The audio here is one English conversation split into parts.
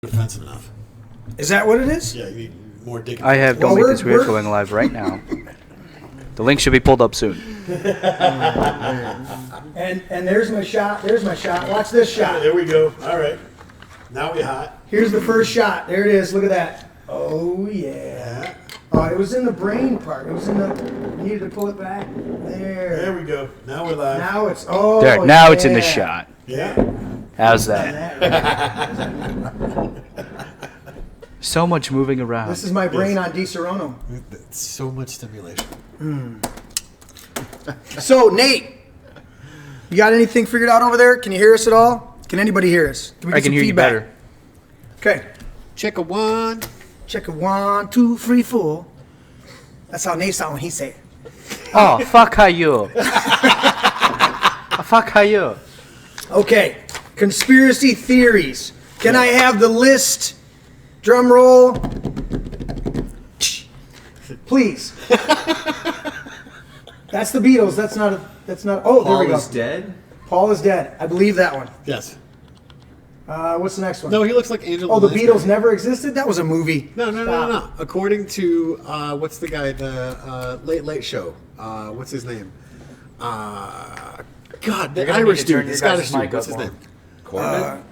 offensive enough. Is that what it is? Yeah, you need more dick. I have Don't Make This Weird going live right now. The link should be pulled up soon. And there's my shot. There's my shot. Watch this shot. There we go. All right. Now we hot. Here's the first shot. There it is. Look at that. Oh, yeah. Oh, it was in the brain part. It was in the... You needed to pull it back. There. There we go. Now we're live. Now it's... Oh, There. Now it's in the shot. Yeah. How's that? So much moving around. This is my brain on Di Serono. So much stimulation. So, Nate, you got anything figured out over there? Can you hear us at all? Can anybody hear us? Can we get I can some hear feedback? you better. Okay. Check a one. Check it. 1, 2, 3, 4. That's how Nate sound when he say it. Oh, fuck how you. Fuck how you. Okay. Conspiracy theories. Can I have the list? Drum roll. Please. That's the Beatles. That's not. Oh, there we go. Paul is dead? Paul is dead. I believe that one. Yes. What's the next one? No, he looks like Angela. Oh, the Lansbury. Beatles never existed? That was a movie. No. According to what's the guy, the Late Show? What's his name? God, the Irish dude, the Scottish dude. What's his name? Corbin?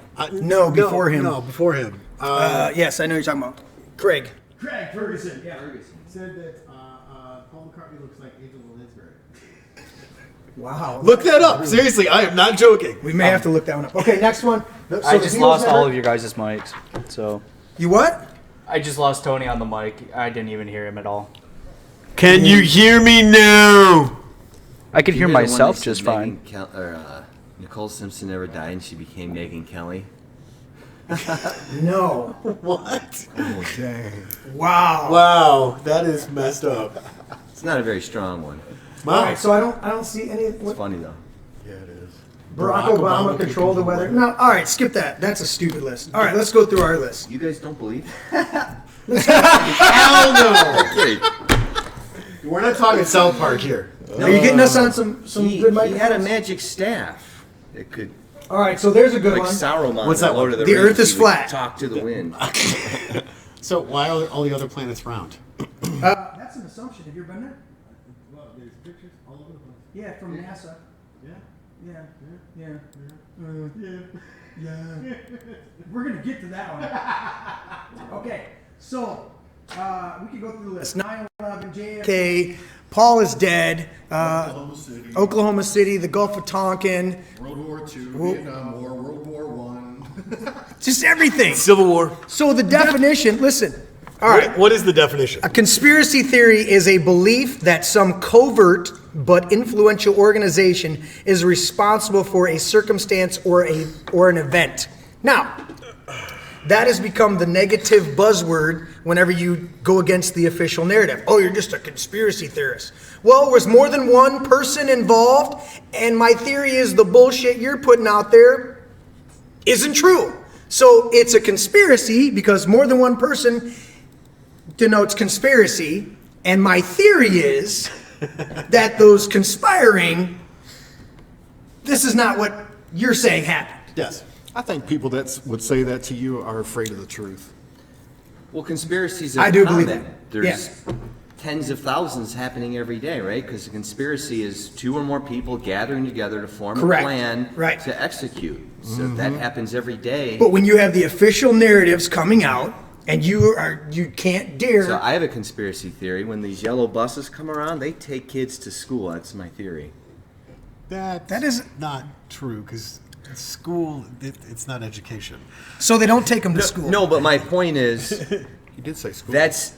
No, before him. No, before him. Yes, I know you're talking about. Craig. Craig Ferguson. Yeah, Ferguson. Said that Paul McCartney looks like Angela Lansbury. Wow. Look that up. Seriously, I am not joking. We may have to look that one up. Okay, next one. So I the just Beatles lost never- all of your guys' mics. So You what? I just lost Tony on the mic. I didn't even hear him at all. Can you hear me now? I could hear You know the one myself that just said fine. Nicole Simpson never died and she became Megan Kelly. No. What? Oh, dang. Wow. Wow, that is messed up. It's not a very strong one. Wow. All right, so I don't see any. It's What, funny, though. Yeah, it is. Barack Obama controlled the weather. No. All right, skip that. That's a stupid list. All right, let's go through our list. You guys don't believe? Hell no. Okay. We're not talking South Park here. Are you getting us on some He good had a microphones? magic staff that could, All right, so there's a good like one. Saruman. What's that in Lord one? of The Rings, Earth is he would flat. Talk to the wind. So why are all the other planets round? That's an assumption. Have you ever been there? Well, there's pictures all over the place. Yeah, from NASA. Yeah. Yeah. Yeah. We're gonna get to that one. Okay, so we can go through the list. 9/11, JFK, Paul is dead. Oklahoma City, the Gulf of Tonkin, World War II, Vietnam War, World War I. just everything. Civil War. So the definition. Listen. All right. What is the definition? A conspiracy theory is a belief that some covert but influential organization is responsible for a circumstance or an event. Now, that has become the negative buzzword whenever you go against the official narrative. Oh, you're just a conspiracy theorist. Well, was more than one person involved, and my theory is the bullshit you're putting out there isn't true. So it's a conspiracy because more than one person denotes conspiracy, and my theory is that those conspiring, this is not what you're saying happened. Yes. I think people that would say that to you are afraid of the truth. Well, conspiracies I are do believe common. that. There's tens of thousands happening every day, right? Because a conspiracy is two or more people gathering together to form Correct. a plan Right. to execute. So that happens every day. But when you have the official narratives coming out, and you can't dare. So I have a conspiracy theory. When these yellow buses come around, they take kids to school. That's my theory. That is- not true because school, it's not education. So they don't take them to school. No, but my point is, He did say school. that's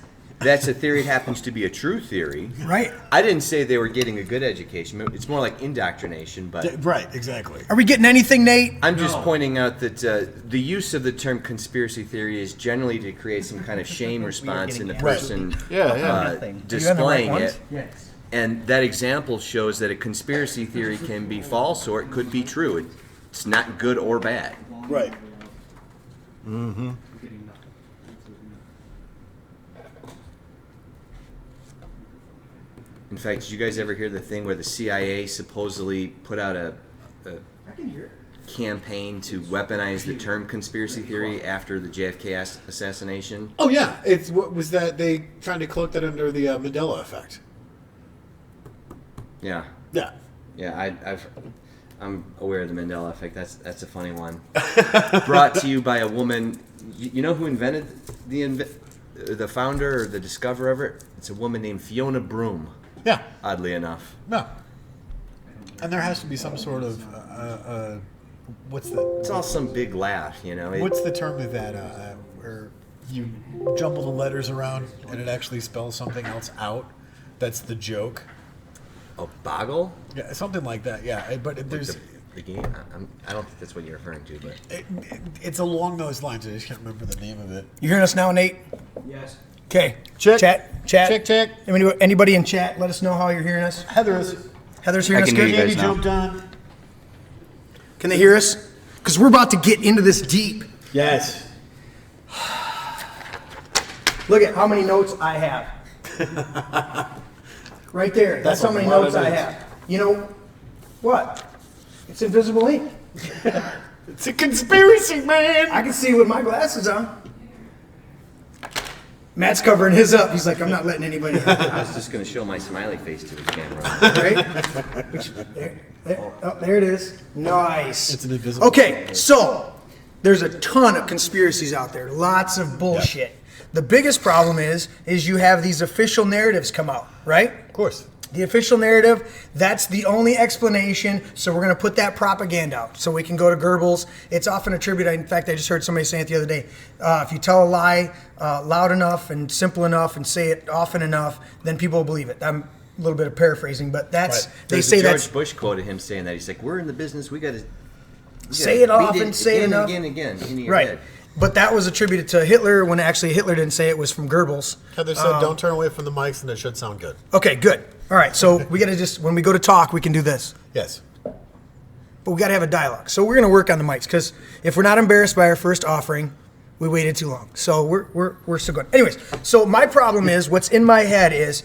a theory. It happens to be a true theory. Right. I didn't say they were getting a good education. It's more like indoctrination, but Right, exactly. Are we getting anything, Nate? I'm just pointing out that the use of the term conspiracy theory is generally to create some kind of shame response in the person displaying it. Yes. And that example shows that a conspiracy theory can be false or it could be true. It's not good or bad. Right. In fact, did you guys ever hear the thing where the CIA supposedly put out a I can hear it. campaign to weaponize the term conspiracy theory after the JFK assassination? Oh yeah, what was that? They trying to cloak that under the Mandela effect. Yeah. Yeah. Yeah, I'm aware of the Mandela effect. That's a funny one. Brought to you by a woman. You know who invented the founder or the discoverer of it? It's a woman named Fiona Broome. Yeah. Oddly enough. No. And there has to be some sort of what's the? It's all some big laugh, you know. What's the term of that? Where you jumble the letters around and it actually spells something else out. That's the joke. Oh, boggle? Yeah, something like that. Yeah, but there's. The game? I don't think that's what you're referring to, but It's along those lines. I just can't remember the name of it. You hearing us now, Nate? Yes. Okay. Check. Chat. Check. Anybody in chat? Let us know how you're hearing us. Heather's Heather's hearing I us can hear good. you guys Jamie now. jumped on. Can they hear us? Because we're about to get into this deep. Yes. Look at how many notes I have. Right there. That's how many a lot notes of I notes. have. You know what? It's invisible ink. It's a conspiracy, man. I can see with my glasses on. Matt's covering his up. He's like, I'm not letting anybody in. I was just going to show my smiley face to the camera. Right? There it is. Nice. It's an invisible. Okay, so there's a ton of conspiracies out there. Lots of bullshit. The biggest problem is you have these official narratives come out, right? Of course. The official narrative, that's the only explanation, so we're going to put that propaganda out so we can go to Goebbels. It's often attributed, in fact, I just heard somebody say it the other day, if you tell a lie loud enough and simple enough and say it often enough, then people will believe it. I'm a little bit of paraphrasing, but that's, Right. they There's say a George that's, Bush quoted him saying that. He's like, we're in the business, we got to say it often, say it again enough. and again in your Right. head. But that was attributed to Hitler when actually Hitler didn't say it was from Goebbels. Heather said, "Don't turn away from the mics, and it should sound good." Okay, good. All right, so we got to just, when we go to talk, we can do this. Yes. But we got to have a dialogue. So we're going to work on the mics because if we're not embarrassed by our first offering, we waited too long. So we're still going. Anyways, so my problem is what's in my head is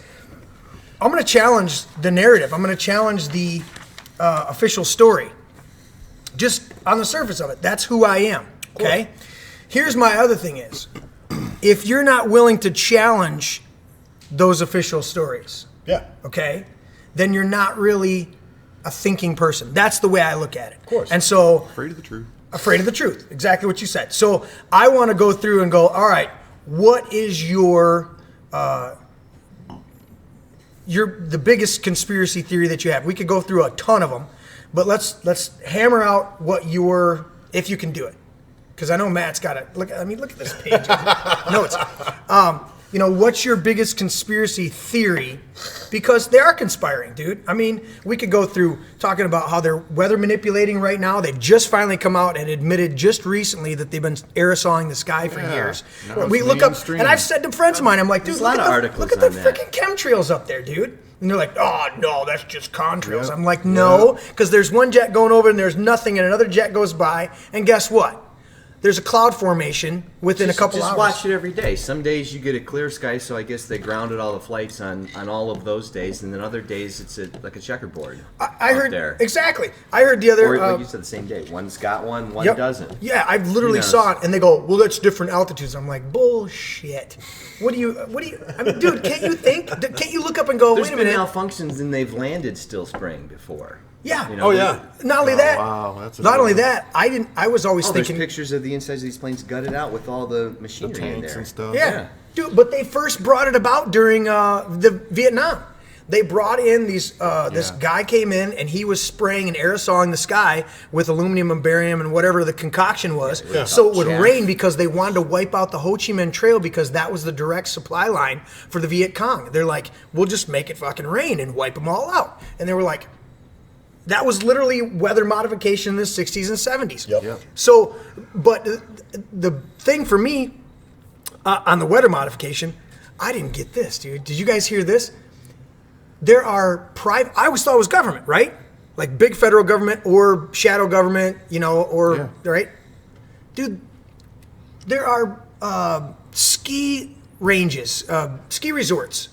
I'm going to challenge the narrative. I'm going to challenge the official story. Just on the surface of it, that's who I am. Okay. Here's my other thing is, if you're not willing to challenge those official stories, Yeah. okay, then you're not really a thinking person. That's the way I look at it. Of course. And so, Afraid of the truth. afraid of the truth. Exactly what you said. So I want to go through and go, all right, what is your the biggest conspiracy theory that you have? We could go through a ton of them, but let's hammer out what your, if you can do it. Because I know Matt's got it. Look at this page. Notes. What's your biggest conspiracy theory? Because they are conspiring, dude. I mean, we could go through talking about how they're weather manipulating right now. They've just finally come out and admitted just recently that they've been aerosoling the sky for years. No, We it's look up, mainstream. and I've said to friends of mine, I'm like, dude, There's a lot look of at articles the on that. freaking chemtrails up there, dude. And they're like, oh, no, that's just contrails. I'm like, no, because there's one jet going over and there's nothing, and another jet goes by, and guess what? There's a cloud formation within a couple just hours. watch it every day. Some days you get a clear sky, so I guess they grounded all the flights on all of those days, and then other days it's like a checkerboard. I up heard there. exactly. I heard the other. Or like you said, the same day. One's got one Yep. doesn't. Yeah, I literally Who knows? saw it, and they go, "Well, that's different altitudes." I'm like, "Bullshit! What do you? I mean, dude, can't you think? Can't you look up and go, There's "Wait a been minute"? malfunctions and they've landed still spraying before. Yeah. You know, Oh yeah. Not only that. wow, that's a not good only one. that. I was always Oh, there's thinking. pictures of the insides of these planes gutted out with all the The machinery in tanks there. and stuff. Yeah. Dude, but they first brought it about during the Vietnam. They brought in these. This guy came in and he was spraying and aerosoling the sky with aluminum and barium and whatever the concoction was, so it would Chaff. rain because they wanted to wipe out the Ho Chi Minh Trail because that was the direct supply line for the Viet Cong. They're like, we'll just make it fucking rain and wipe them all out. And they were like, that was literally weather modification in the 60s and 70s. Yep. So, but the thing for me on the weather modification, I didn't get this, dude. Did you guys hear this? There are private. I always thought it was government, right? Like big federal government or shadow government, right? Dude, there are ski ranges, ski resorts,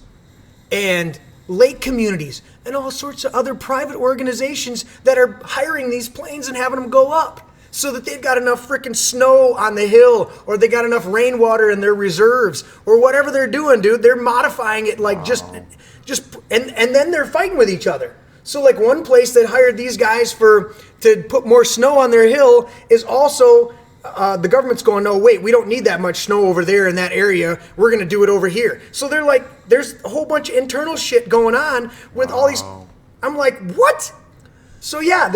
and lake communities, and all sorts of other private organizations that are hiring these planes and having them go up so that they've got enough freaking snow on the hill, or they got enough rainwater in their reserves, or whatever they're doing, dude. They're modifying it like and then they're fighting with each other. So like one place that hired these guys to put more snow on their hill is also the government's going, no, wait, we don't need that much snow over there in that area. We're going to do it over here. So they're like, there's a whole bunch of internal shit going on with all these. I'm like, what? So yeah,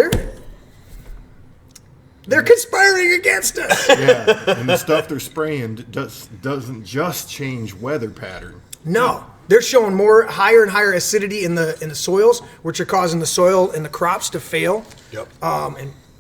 they're conspiring against us. Yeah, and the stuff they're spraying doesn't just change weather pattern. No, they're showing higher and higher acidity in the soils, which are causing the soil and the crops to fail. Yep.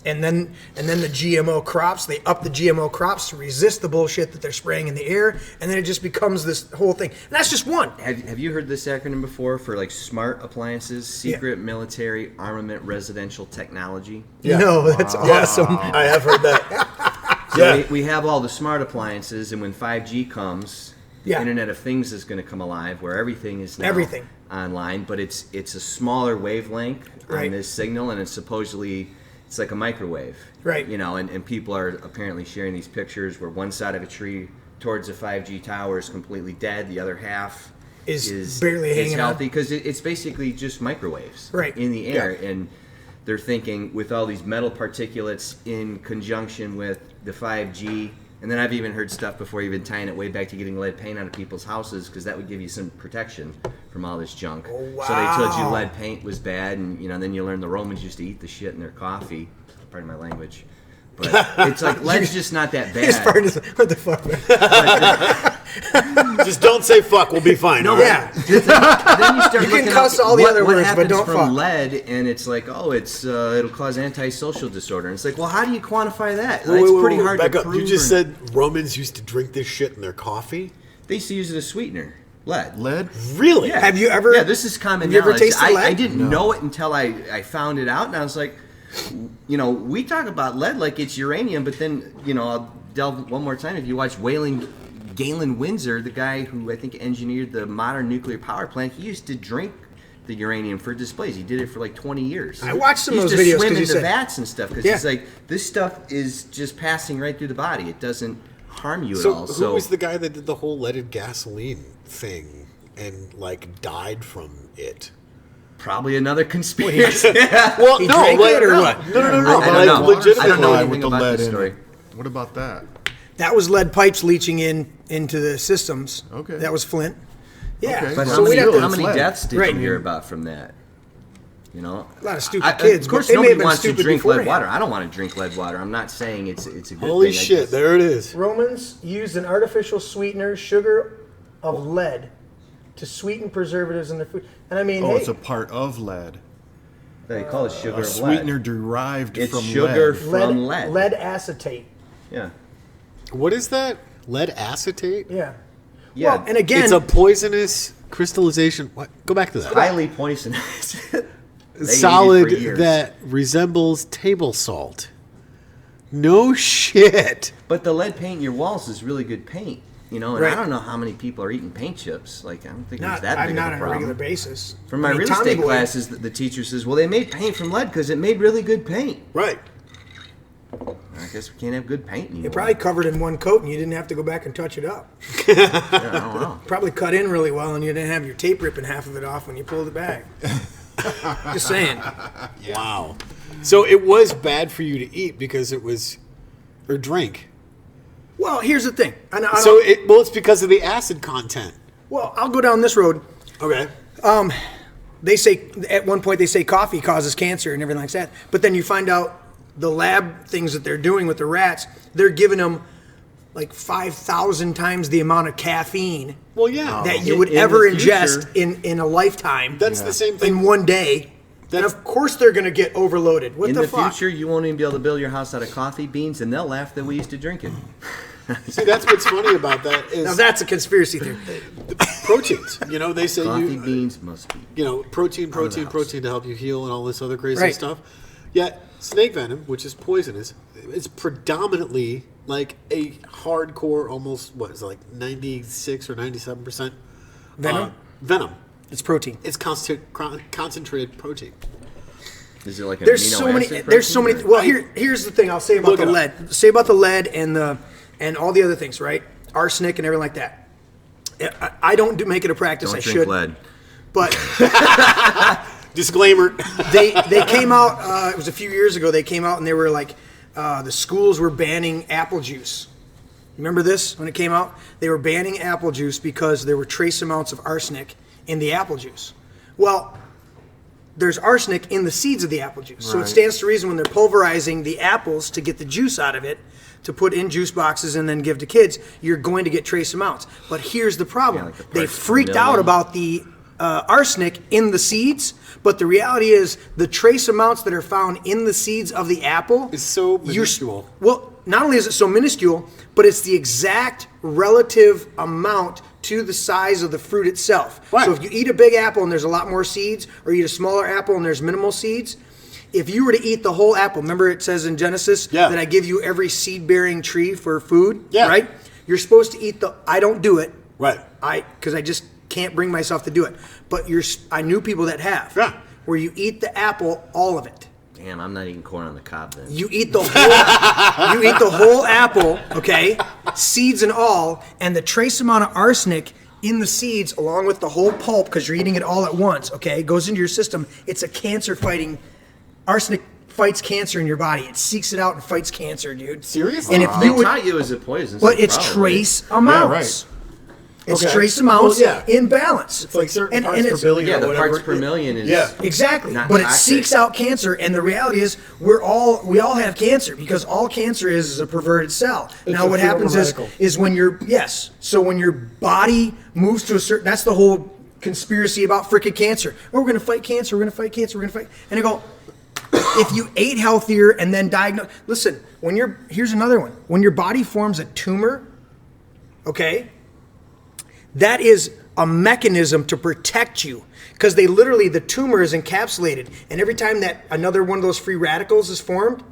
And then the GMO crops, they up the GMO crops to resist the bullshit that they're spraying in the air, and then it just becomes this whole thing. And that's just one. Have you heard this acronym before for like smart appliances, secret military armament residential technology? Yeah. No, that's awesome. I have heard that. So we have all the smart appliances, and when 5G comes, the Yeah. Internet of Things is going to come alive, where everything is now Everything. online, but it's a smaller wavelength Right. on this signal, and it's supposedly it's like a microwave, Right. You know, and people are apparently sharing these pictures where one side of a tree towards a 5G tower is completely dead, the other half Is barely hanging on. healthy because it's basically just microwaves Right. in the air, and they're thinking with all these metal particulates in conjunction with the 5G. And then I've even heard stuff before, even tying it way back to getting lead paint out of people's houses, because that would give you some protection from all this junk. Oh, wow. So they told you lead paint was bad, and then you learn the Romans used to eat the shit in their coffee. Pardon my language, but it's like lead's just not that His bad. part is, what the fuck, man? Just don't say fuck. We'll be fine. all right? Yeah. Then you start You can looking cuss up all the what other words, but happens don't from fuck. lead, and it's like, oh, it'll cause antisocial disorder. And it's like, well, how do you quantify that? Wait, It's wait, pretty wait, hard back to up. prove. You just said Romans used to drink this shit in their coffee? They used to use it as sweetener. Lead. Lead? Really? Yeah. Have you ever? Yeah, this is common Have you ever knowledge. tasted I lead? didn't know it until I found it out, and I was like, we talk about lead like it's uranium, but then, I'll delve one more time. If you watch Galen Windsor, the guy who I think engineered the modern nuclear power plant, he used to drink the uranium for displays. He did it for like 20 years. I watched some He of used those to videos swim 'cause he into said- vats and stuff because Yeah. he's like, this stuff is just passing right through the body. It doesn't harm you So at all. who was the guy that did the whole leaded gasoline thing and died from it? Probably another conspiracy. Well, He no, drank it or no, what? No, I don't but know. legitimately. I don't know Supply anything with the about lead this in story. it. What about that? That was lead pipes leaching into the systems. Okay. That was Flint. Yeah. Okay. But So how we'd many, have to- how many lead. deaths did Right. you hear about from that? A lot of stupid kids, Of course, but they may nobody have been wants to stupid drink beforehand. lead water. I don't want to drink lead water. I'm not saying it's a good thing. Holy I shit, just- there it is. Romans used an artificial sweetener, sugar of lead, to sweeten preservatives in their food. And I mean, Oh, hey, it's a part of lead. They call it sugar A of sweetener lead. derived It's from sugar lead. from lead. lead acetate. Yeah. What is that? Lead acetate? Yeah. Yeah. Well, and again, It's a poisonous crystallization. What? Go back to that. highly poisonous. They ate it for Solid years. that resembles table salt. No shit. But the lead paint in your walls is really good paint. And Right. I don't know how many people are eating paint chips. Like, I don't think not, it's that I'm big not of a on a problem. regular basis. From my I mean, real Tommy estate Boy- classes, the teacher says, well, they made paint from lead because it made really good paint. Right. I guess we can't have good paint anymore. You probably covered in one coat and you didn't have to go back and touch it up. Yeah, I don't know. Probably cut in really well and you didn't have your tape ripping half of it off when you pulled it back. Just saying. Wow. So it was bad for you to eat because it was, or drink. Well, here's the thing. So it's because of the acid content. Well, I'll go down this road. Okay. They say at one point they say coffee causes cancer and everything like that, but then you find out the lab things that they're doing with the rats, they're giving them like 5,000 times the amount of caffeine Well, yeah. that you In- would in ever the future- ingest in a lifetime. That's the same thing. in one day. And of course they're going to get overloaded. What In the the fuck? future, you won't even be able to build your house out of coffee beans, and they'll laugh that we used to drink it. See, that's what's funny about that Now is that's a conspiracy theory. proteins. They say Coffee beans must be. protein house. to help you heal and all this other crazy Right. stuff. Yet snake venom, which is poisonous, is predominantly like a hardcore, almost what is it, like 96 or 97% Venom? Venom. It's protein. It's concentrated protein. Is it like an There's amino so many. acid There's so protein, many. or- Well, here's the thing. I'll say about Look the it up. lead. Say about the lead and all the other things, right? Arsenic and everything like that. I don't make it a practice. Don't I drink should. lead. But Disclaimer. they came out. It was a few years ago. They came out and they were like, the schools were banning apple juice. Remember this when it came out? They were banning apple juice because there were trace amounts of arsenic in the apple juice. Well, there's arsenic in the seeds of the apple juice. So it Right. stands to reason when they're pulverizing the apples to get the juice out of it, to put in juice boxes and then give to kids, you're going to get trace amounts. But here's the problem. Yeah, like the They parts per freaked out million. about the arsenic in the seeds, but the reality is the trace amounts that are found in the seeds of the apple Is so you're- minuscule. Well, not only is it so minuscule, but it's the exact relative amount to the size of the fruit itself. Right. So if you eat a big apple and there's a lot more seeds, or you eat a smaller apple and there's minimal seeds, if you were to eat the whole apple, remember it says in Genesis Yeah. that I give you every seed-bearing tree for food, Yeah. right? You're supposed to eat I don't do it, Right. because I just can't bring myself to do it. But I knew people that have, Yeah. where you eat the apple, all of it. Damn, I'm not eating corn on the cob then. You eat the whole, you eat the whole apple, okay, seeds and all, and the trace amount of arsenic in the seeds, along with the whole pulp, because you're eating it all at once, okay, goes into your system. It's a cancer-fighting. Arsenic fights cancer in your body. It seeks it out and fights cancer, dude. Seriously? And if They you would, taught you as a poison. but so it's probably. trace amounts. It's Okay. trace amounts Well, yeah. in balance. It's like certain And- parts and per it's- billion Yeah, or the whatever. parts per million is. Yeah. Exactly, Not but it toxic. seeks out cancer, and the reality is we all have cancer because all cancer is a perverted cell. Now a what happens radical. is when so when your body moves to a certain, that's the whole conspiracy about freaking cancer. Oh, we're gonna fight cancer, we're gonna fight cancer, we're gonna fight, and I go, if you ate healthier and then diagnose, listen, here's another one. When your body forms a tumor, okay, that is a mechanism to protect you, because the tumor is encapsulated, and every time that another one of those free radicals is formed,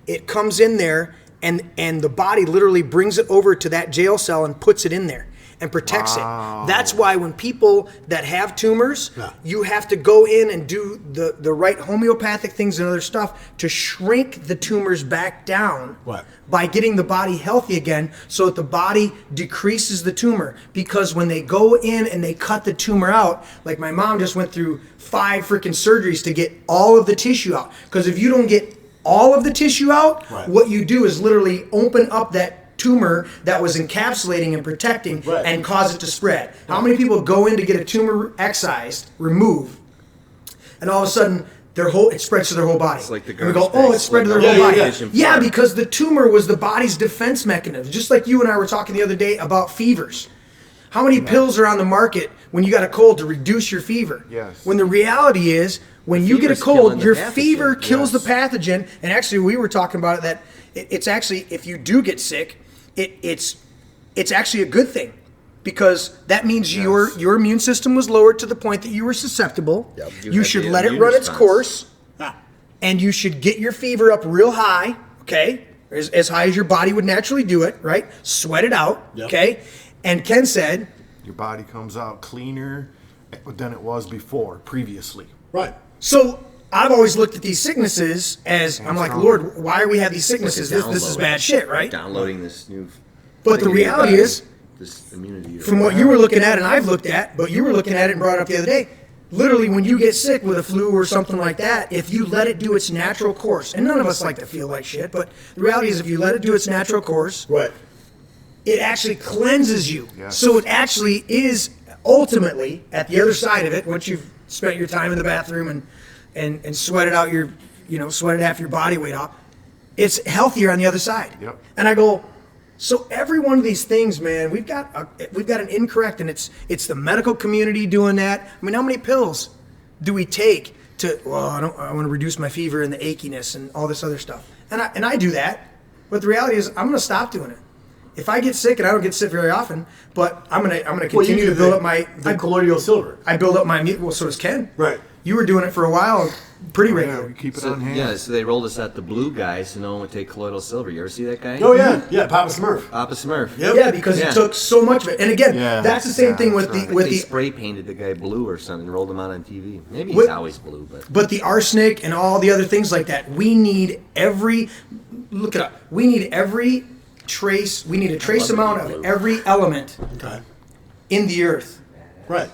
it comes in there, and the body literally brings it over to that jail cell and puts it in there and protects it. That's why when people that have tumors, Yeah. you have to go in and do the right homeopathic things and other stuff to shrink the tumors back down. What? By getting the body healthy again, so that the body decreases the tumor. Because when they go in and they cut the tumor out, like my mom just went through 5 freaking surgeries to get all of the tissue out. Because if you don't get all of the tissue out, Right. what you do is literally open up that tumor that was encapsulating and protecting, Right. and cause it to spread. How many people go in to get a tumor excised, remove, and all of a sudden it spreads to their whole body? It's like the and we go, garbage oh, it bags spread to their split whole out. body. Yeah, yeah, Yeah, yeah. because the tumor was the body's defense mechanism. Just like you and I were talking the other day about fevers. How many pills are on the market when you got a cold to reduce your fever? Yes. When the reality is, when you get a fever's killing cold, the your pathogen. fever kills Yes. the pathogen. And actually, we were talking about it, that it's actually, if you do get sick, it's actually a good thing, because that means your immune system was lowered to the point that you were susceptible. Yep. You You had should the let it immune run its response. course, Ah. and you should get your fever up real high, okay? As high as your body would naturally do it, right? Sweat it out, Yep. okay? And Ken said, Your body comes out cleaner than it was before, previously. Right. so I've always looked at these sicknesses as, I'm like, Lord, why are we have these sicknesses? This is Downloading. bad shit, right? Downloading this new. But the thing reality is, this immunity. from what you were looking at and I've looked at, but you were looking at it and brought it up the other day, literally when you get sick with a flu or something like that, if you let it do its natural course, and none of us like to feel like shit, but the reality is if you let it do its natural course, Right. it actually cleanses you. Yes. So it actually is ultimately at the other side of it, once you've spent your time in the bathroom and sweated out sweated half your body weight off, it's healthier on the other side. Yep. And I go, so every one of these things, man, we've got an incorrect, and it's the medical community doing that. I mean, how many pills do we take to? Well, I want to reduce my fever and the achiness and all this other stuff, and I do that. But the reality is, I'm going to stop doing it. If I get sick, and I don't get sick very often, but I'm gonna continue to build up my colloidal silver. I build up my immune. Well, so does Ken. Right. You were doing it for a while, pretty Yeah, regular. we keep it So, on hand. yeah, so they rolled us out the blue guy, so no one would take colloidal silver. You ever see that guy? Oh yeah, Papa Smurf. Papa Smurf. Yep. Yeah, because Yeah. he took so much of it. And again, Yeah, that's the same yeah, thing with that's the right. with They the spray painted the guy blue or something, rolled him out on TV. Maybe he's What- always blue, but but the arsenic and all the other things like that. We need every look it up. We need every trace. We need a trace love amount it, of blue. every element Okay. in the earth. Right.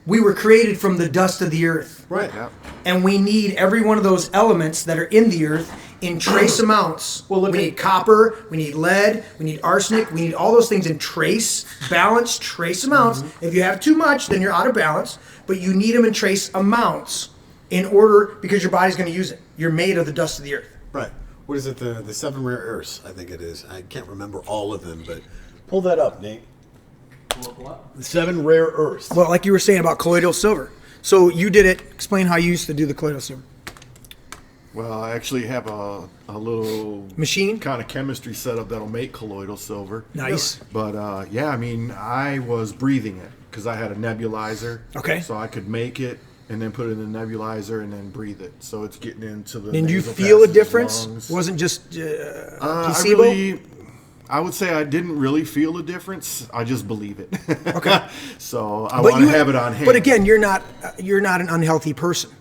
We were created from the dust of the earth. Right. Yep. And we need every one of those elements that are in the earth in trace amounts. Well, look we at- need copper, we need lead, we need arsenic, we need all those things in trace, balanced trace amounts. If you have too much, then you're out of balance, but you need them in trace amounts in order, because your body's going to use it. You're made of the dust of the earth. Right. What is it? The 7 rare earths, I think it is. I can't remember all of them, but pull that up, Nate. The 7 rare earths. Well, like you were saying about colloidal silver. So you did it. Explain how you used to do the colloidal silver. Well, I actually have a little Machine? kind of chemistry setup that'll make colloidal silver. Nice. But yeah, I mean, I was breathing it because I had a nebulizer. Okay. So I could make it and then put it in the nebulizer and then breathe it. So it's getting into the. Did you nasal feel a passages, difference? lungs. Wasn't just I placebo? I would say I didn't really feel a difference. I just believe it. Okay. So I want to have it on hand. But again, you're not an unhealthy person.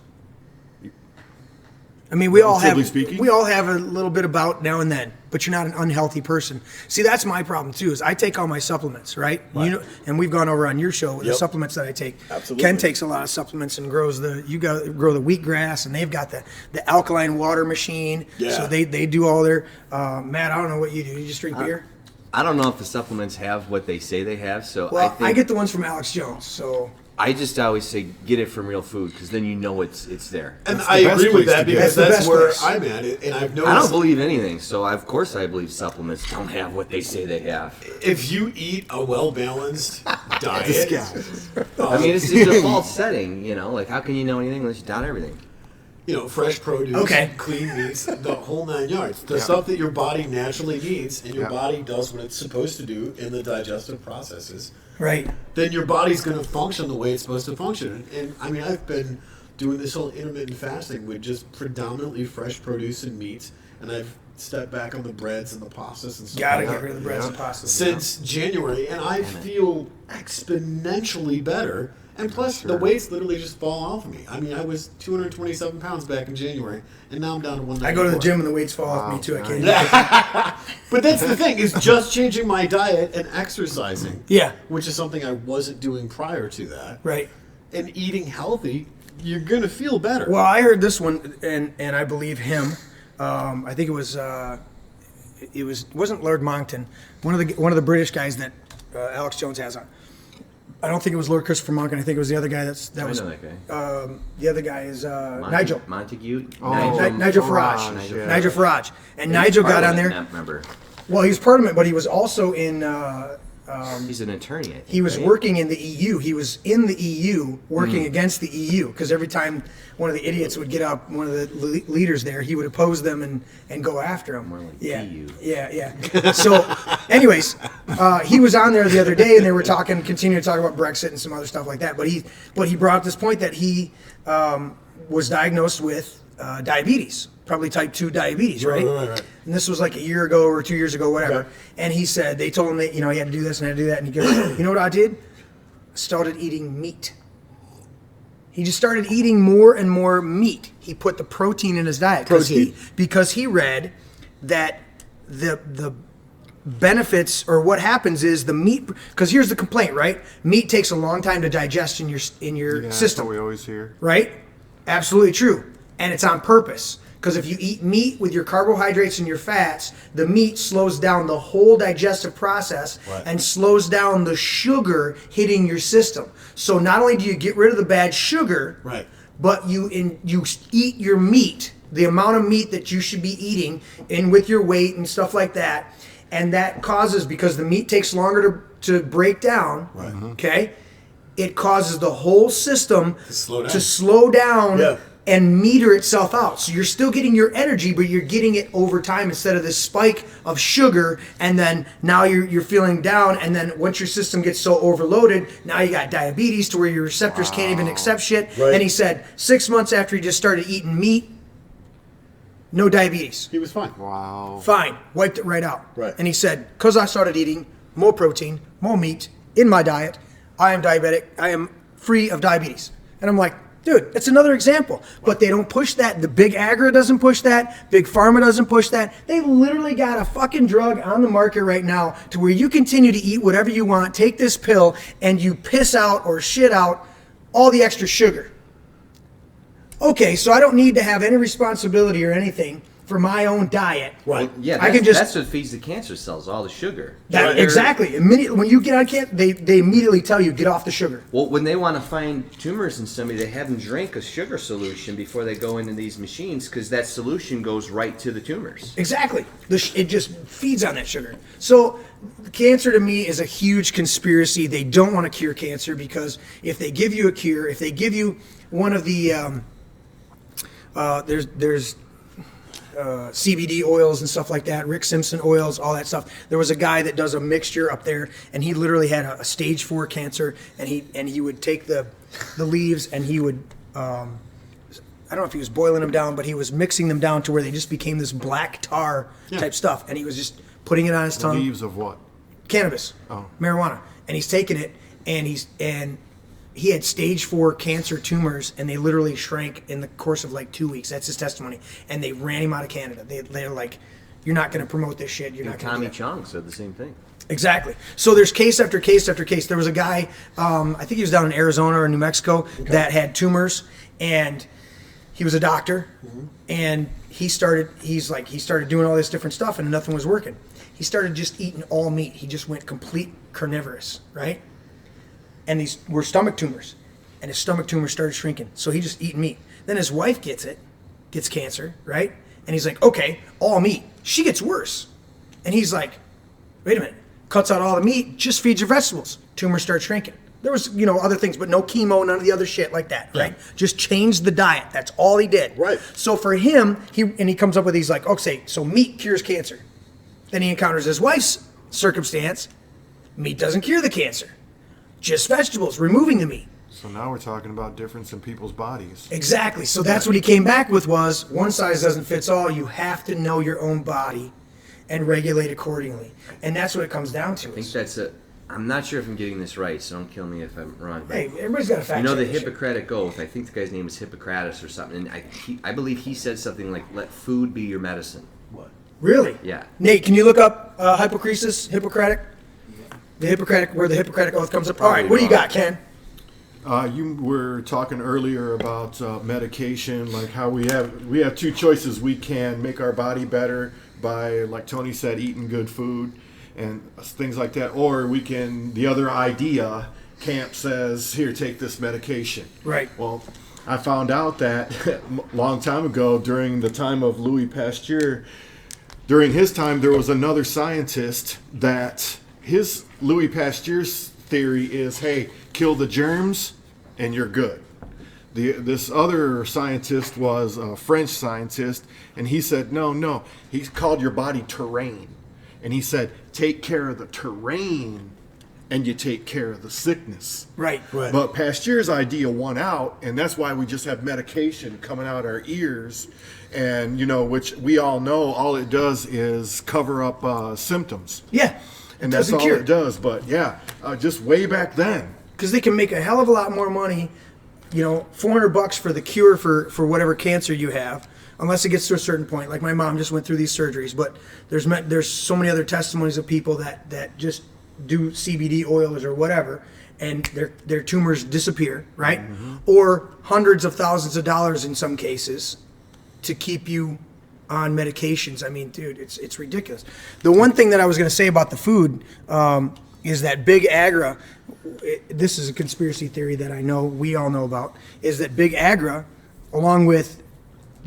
I mean, we all have Relatively speaking? we all have a little bit about now and then, but you're not an unhealthy person. See, that's my problem too. Is I take all my supplements, right? You know, and we've gone over on your show the Yep. supplements that I take. Absolutely. Ken takes a lot of supplements and grows grow the wheatgrass, and they've got the alkaline water machine. Yeah. So they do all their. Matt, I don't know what you do. You just drink beer. I don't know if the supplements have what they say they have. So Well, I think I get the ones from Alex Jones. So I just always say get it from real food because then you know it's there. And That's the I best agree with place that to get because it. That's that's the where best place. I'm at it, and I've I noticed. don't believe anything, so of course I believe supplements don't have what they say they have. If you eat a well-balanced diet, I mean, it's a false setting, you know. Like, how can you know anything unless you doubt everything? fresh produce, Okay. clean meats, the whole 9 yards. The stuff that your body naturally needs, and your body does what it's supposed to do in the digestive processes. right. Then your body's going to function the way it's supposed to function. And I mean, I've been doing this whole intermittent fasting with just predominantly fresh produce and meats, and I've stepped back on the breads and the pastas and stuff Gotta like get that rid of the breads and pastas. since January, and I feel exponentially better. And plus, the weights literally just fall off of me. I mean, I was 227 pounds back in January, and now I'm down to 194. I go to the gym and the weights fall off me too. I can't. But that's the thing, is just changing my diet and exercising. Yeah. Which is something I wasn't doing prior to that. Right. And eating healthy, you're going to feel better. Well, I heard this one, and I believe him. I think it wasn't Lord Monckton, one of the British guys that Alex Jones has on. I don't think it was Lord Christopher Monckton. I think it was the other guy. I was know that guy. the other guy is Nigel. Montague? Nigel Farage. yeah. Nigel Farage. And Nigel got on there. Member. Well, he was part of it, but he was also in. He's an attorney, I think. He was right? working in the EU. He was in the EU working against the EU because every time one of the idiots would get up, one of the leaders there, he would oppose them and go after them. More like yeah, EU. yeah. So, anyways, he was on there the other day, and they were continuing to talk about Brexit and some other stuff like that. But he brought up this point that he was diagnosed with diabetes. Probably type 2 diabetes, right? Right. And this was like a year ago or 2 years ago, whatever. Okay. And he said, they told him that, he had to do this and had to do that. And he goes, you know what I did? Started eating meat. He just started eating more and more meat. He put the protein in his diet. Because he read that the benefits, or what happens is the meat, because here's the complaint, right? Meat takes a long time to digest in your Yeah, that's system. what we always hear. Right? Absolutely true. And it's on purpose. Because if you eat meat with your carbohydrates and your fats, the meat slows down the whole digestive process and slows down the sugar hitting your system. So not only do you get rid of the bad sugar, but you eat your meat, the amount of meat that you should be eating, in with your weight and stuff like that. And that causes, because the meat takes longer to break down, okay, it causes the whole system to slow down and meter itself out. So you're still getting your energy, but you're getting it over time instead of this spike of sugar, and then now you're feeling down, and then once your system gets so overloaded, now you got diabetes to where your receptors can't even accept shit. Right. And he said 6 months after he just started eating meat, no diabetes. He was fine. Wow. Fine. Wiped it right out. Right. And he said, because I started eating more protein, more meat in my diet, I am diabetic. I am free of diabetes. And I'm like, dude, that's another example. But they don't push that. The big agri doesn't push that. Big pharma doesn't push that. They literally got a fucking drug on the market right now to where you continue to eat whatever you want, take this pill, and you piss out or shit out all the extra sugar. Okay, so I don't need to have any responsibility or anything for my own diet. Right. Yeah, I can just that's what feeds the cancer cells, all the sugar. that, exactly. Immediately when you get on cancer, they immediately tell you get off the sugar. Well, when they want to find tumors in somebody, they have them drink a sugar solution before they go into these machines because that solution goes right to the tumors. Exactly. It just feeds on that sugar. So cancer to me is a huge conspiracy. They don't want to cure cancer because if they give you a cure, if they give you one of the there's CBD oils and stuff like that, Rick Simpson oils, all that stuff. There was a guy that does a mixture up there, and he literally had a stage 4 cancer, and he would take the leaves and he would I don't know if he was boiling them down, but he was mixing them down to where they just became this black tar type stuff, and he was just putting it on his tongue. Leaves of what? Cannabis, marijuana, and he's taking it, and he had stage 4 cancer tumors, and they literally shrank in the course of like 2 weeks. That's his testimony. And they ran him out of Canada. They're like, you're not going to promote this shit. You're not going to. Tommy Chong said the same thing. Exactly. So there's case after case after case. There was a guy, I think he was down in Arizona or New Mexico, that had tumors, and he was a doctor, and he started doing all this different stuff, and nothing was working. He started just eating all meat. He just went complete carnivorous, right? And these were stomach tumors, and his stomach tumor started shrinking. So he just eating meat. Then his wife gets cancer, right? And he's like, okay, all meat. She gets worse. And he's like, wait a minute, cuts out all the meat, just feeds your vegetables. Tumor starts shrinking. There was, other things, but no chemo, none of the other shit like that, right? Just changed the diet. That's all he did. Right. So for him, he comes up with these like, okay, so meat cures cancer. Then he encounters his wife's circumstance. Meat doesn't cure the cancer. Just vegetables, removing the meat. So now we're talking about difference in people's bodies. Exactly. So that's what he came back with was one size doesn't fit all. You have to know your own body and regulate accordingly. And that's what it comes down to. I think that's I'm not sure if I'm getting this right, so don't kill me if I'm wrong. Hey, everybody's got a fact. The check this shit. Hippocratic Oath, I think the guy's name is Hippocrates or something, and I believe he said something like, let food be your medicine. What? Really? Yeah. Nate, can you look up Hippocrates, Hippocratic? The Hippocratic, where the Hippocratic Oath comes up. All right, what do you got, Ken? You were talking earlier about medication, like how we have two choices. We can make our body better by, like Tony said, eating good food and things like that, or we can. The other idea, Camp says, here, take this medication. Right. Well, I found out that a long time ago, during the time of Louis Pasteur, during his time, there was another scientist that his Louis Pasteur's theory is, hey, kill the germs and you're good. This other scientist was a French scientist, and he said, no. He called your body terrain. And he said, take care of the terrain and you take care of the sickness. Right. But Pasteur's idea won out, and that's why we just have medication coming out our ears, and which we all know, all it does is cover up symptoms. Yeah. And that's all it does. But yeah, just way back then. Because they can make a hell of a lot more money, $400 for the cure for whatever cancer you have, unless it gets to a certain point. Like my mom just went through these surgeries, but there's so many other testimonies of people that just do CBD oils or whatever, and their tumors disappear, right? Mm-hmm. Or hundreds of thousands of dollars in some cases to keep you on medications. I mean, dude, it's ridiculous. The one thing that I was going to say about the food is that Big Agra, this is a conspiracy theory that I know we all know about, is that Big Agra, along with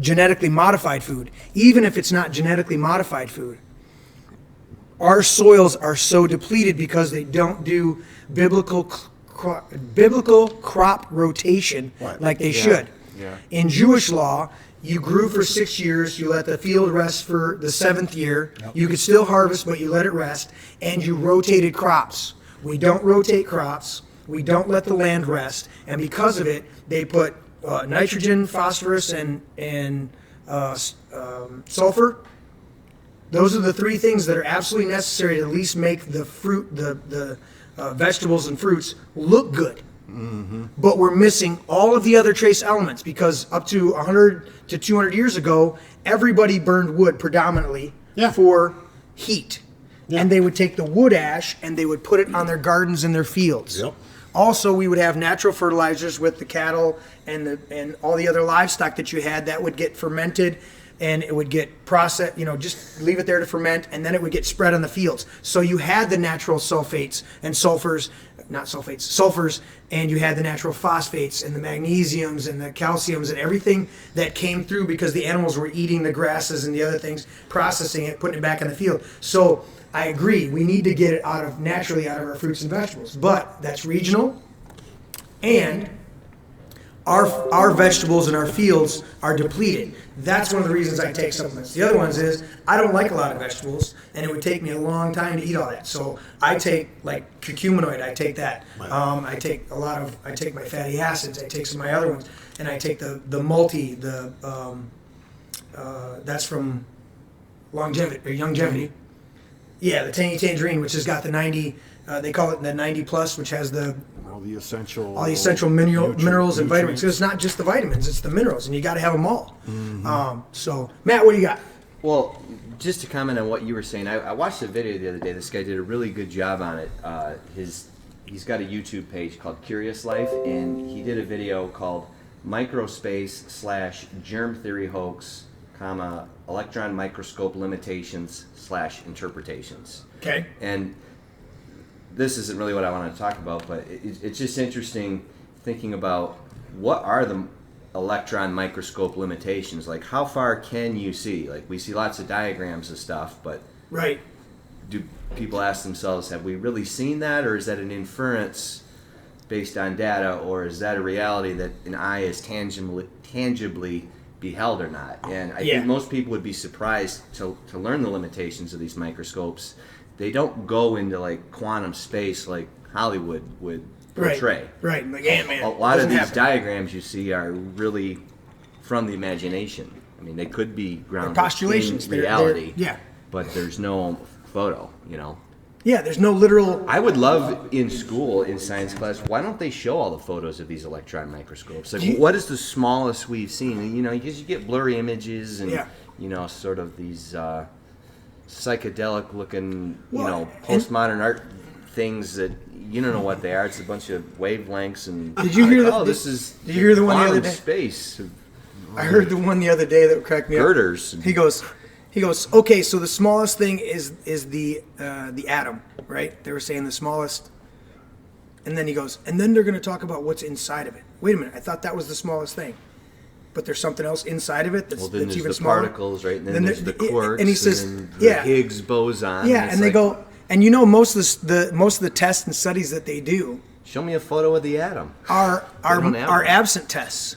genetically modified food, even if it's not genetically modified food, our soils are so depleted because they don't do biblical crop rotation like they should. Yeah. In Jewish law, you grew for 6 years, you let the field rest for the 7th year. You could still harvest, but you let it rest, and you rotated crops. We don't rotate crops. We don't let the land rest, and because of it, they put nitrogen, phosphorus, and sulfur. Those are the 3 things that are absolutely necessary to at least make the fruit, the vegetables and fruits look good. But we're missing all of the other trace elements because up to 100 to 200 years ago, everybody burned wood predominantly for heat. And they would take the wood ash and they would put it on their gardens and their fields. Yep. Also, we would have natural fertilizers with the cattle and all the other livestock that you had that would get fermented, and it would get processed, just leave it there to ferment, and then it would get spread on the fields. So you had the natural sulfates and sulfurs, and you had the natural phosphates and the magnesiums and the calciums and everything that came through because the animals were eating the grasses and the other things, processing it, putting it back in the field. So I agree, we need to get it naturally out of our fruits and vegetables, but that's regional, and our vegetables and our fields are depleted. That's one of the reasons I take supplements. The other ones is I don't like a lot of vegetables, and it would take me a long time to eat all that. So I take like curcuminoid. I take that. I take my fatty acids. I take some of my other ones, and I take the multi. That's from longevity. Yeah, the tangy tangerine, which has got the 90. They call it the 90 plus, which has all the essential minerals and vitamins. So it's not just the vitamins; it's the minerals, and you got to have them all. So, Matt, what do you got? Well, just to comment on what you were saying, I watched a video the other day. This guy did a really good job on it. He's got a YouTube page called Curious Life, and he did a video called Microspace / Germ Theory Hoax, Electron Microscope Limitations / Interpretations. Okay. And this isn't really what I want to talk about, but it's just interesting thinking about what are the electron microscope limitations. Like, how far can you see? Like, we see lots of diagrams of stuff, but right. Do people ask themselves, have we really seen that, or is that an inference based on data, or is that a reality that an eye is tangibly beheld or not? And I think most people would be surprised to learn the limitations of these microscopes. They don't go into like quantum space like Hollywood would portray. Right. Like Ant-Man. A lot of these diagrams you see are really from the imagination. I mean, they could be grounded postulations. in reality. Yeah. But there's no photo, Yeah, there's no literal. I would love in school, in science class, why don't they show all the photos of these electron microscopes? Like, what is the smallest we've seen? Because you get blurry images and, sort of these psychedelic looking, postmodern art things that you don't know what they are. It's a bunch of wavelengths and. Did you hear this is. Did you hear the one the other day? Space. I heard the one the other day that cracked me up. Girders. He goes. Okay, so the smallest thing is the atom, right? They were saying the smallest, and then he goes, and then they're going to talk about what's inside of it. Wait a minute, I thought that was the smallest thing, but there's something else inside of it that's even smaller. Particles, right? And then there's the quarks, and he says, and the Higgs boson. Yeah, and they go, and most of the tests and studies that they do. Show me a photo of the atom. Are absent tests.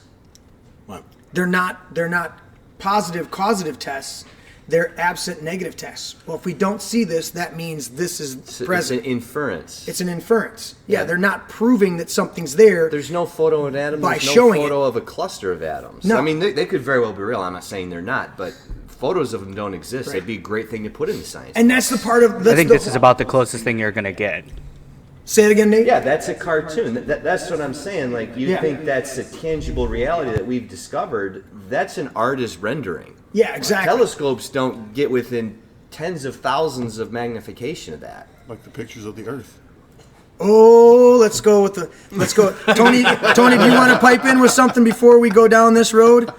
What? They're not positive causative tests. They're absent negative tests. Well, if we don't see this, that means this is present. It's an inference. It's an inference. Yeah, they're not proving that something's there. There's no photo of an atom. By There's showing no photo of a cluster of atoms. No. I mean, they could very well be real. I'm not saying they're not, but photos of them don't exist. Right. It'd be a great thing to put in the science. And that's the part of. I think this is about the closest thing you're going to get. Say it again, Nate. Yeah, that's a cartoon. That's what I'm saying. Like, you think that's a tangible reality that we've discovered. That's an artist rendering. Yeah, exactly. Telescopes don't get within tens of thousands of magnification of that. Like the pictures of the Earth. Oh, let's go. Tony, do you want to pipe in with something before we go down this road?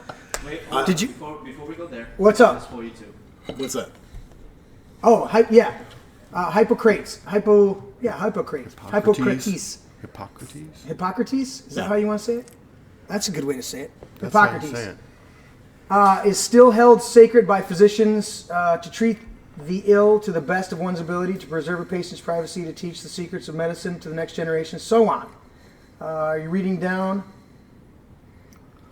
Wait, Did you? Before we go there. What's up? That's for you too. What's that? Oh, Hippocrates. Hippocrates. Hippocrates. Hippocrates? Is that how you want to say it? That's a good way to say it. That's how you Hippocrates. say it. Is still held sacred by physicians to treat the ill to the best of one's ability, to preserve a patient's privacy, to teach the secrets of medicine to the next generation, so on. Are you reading down?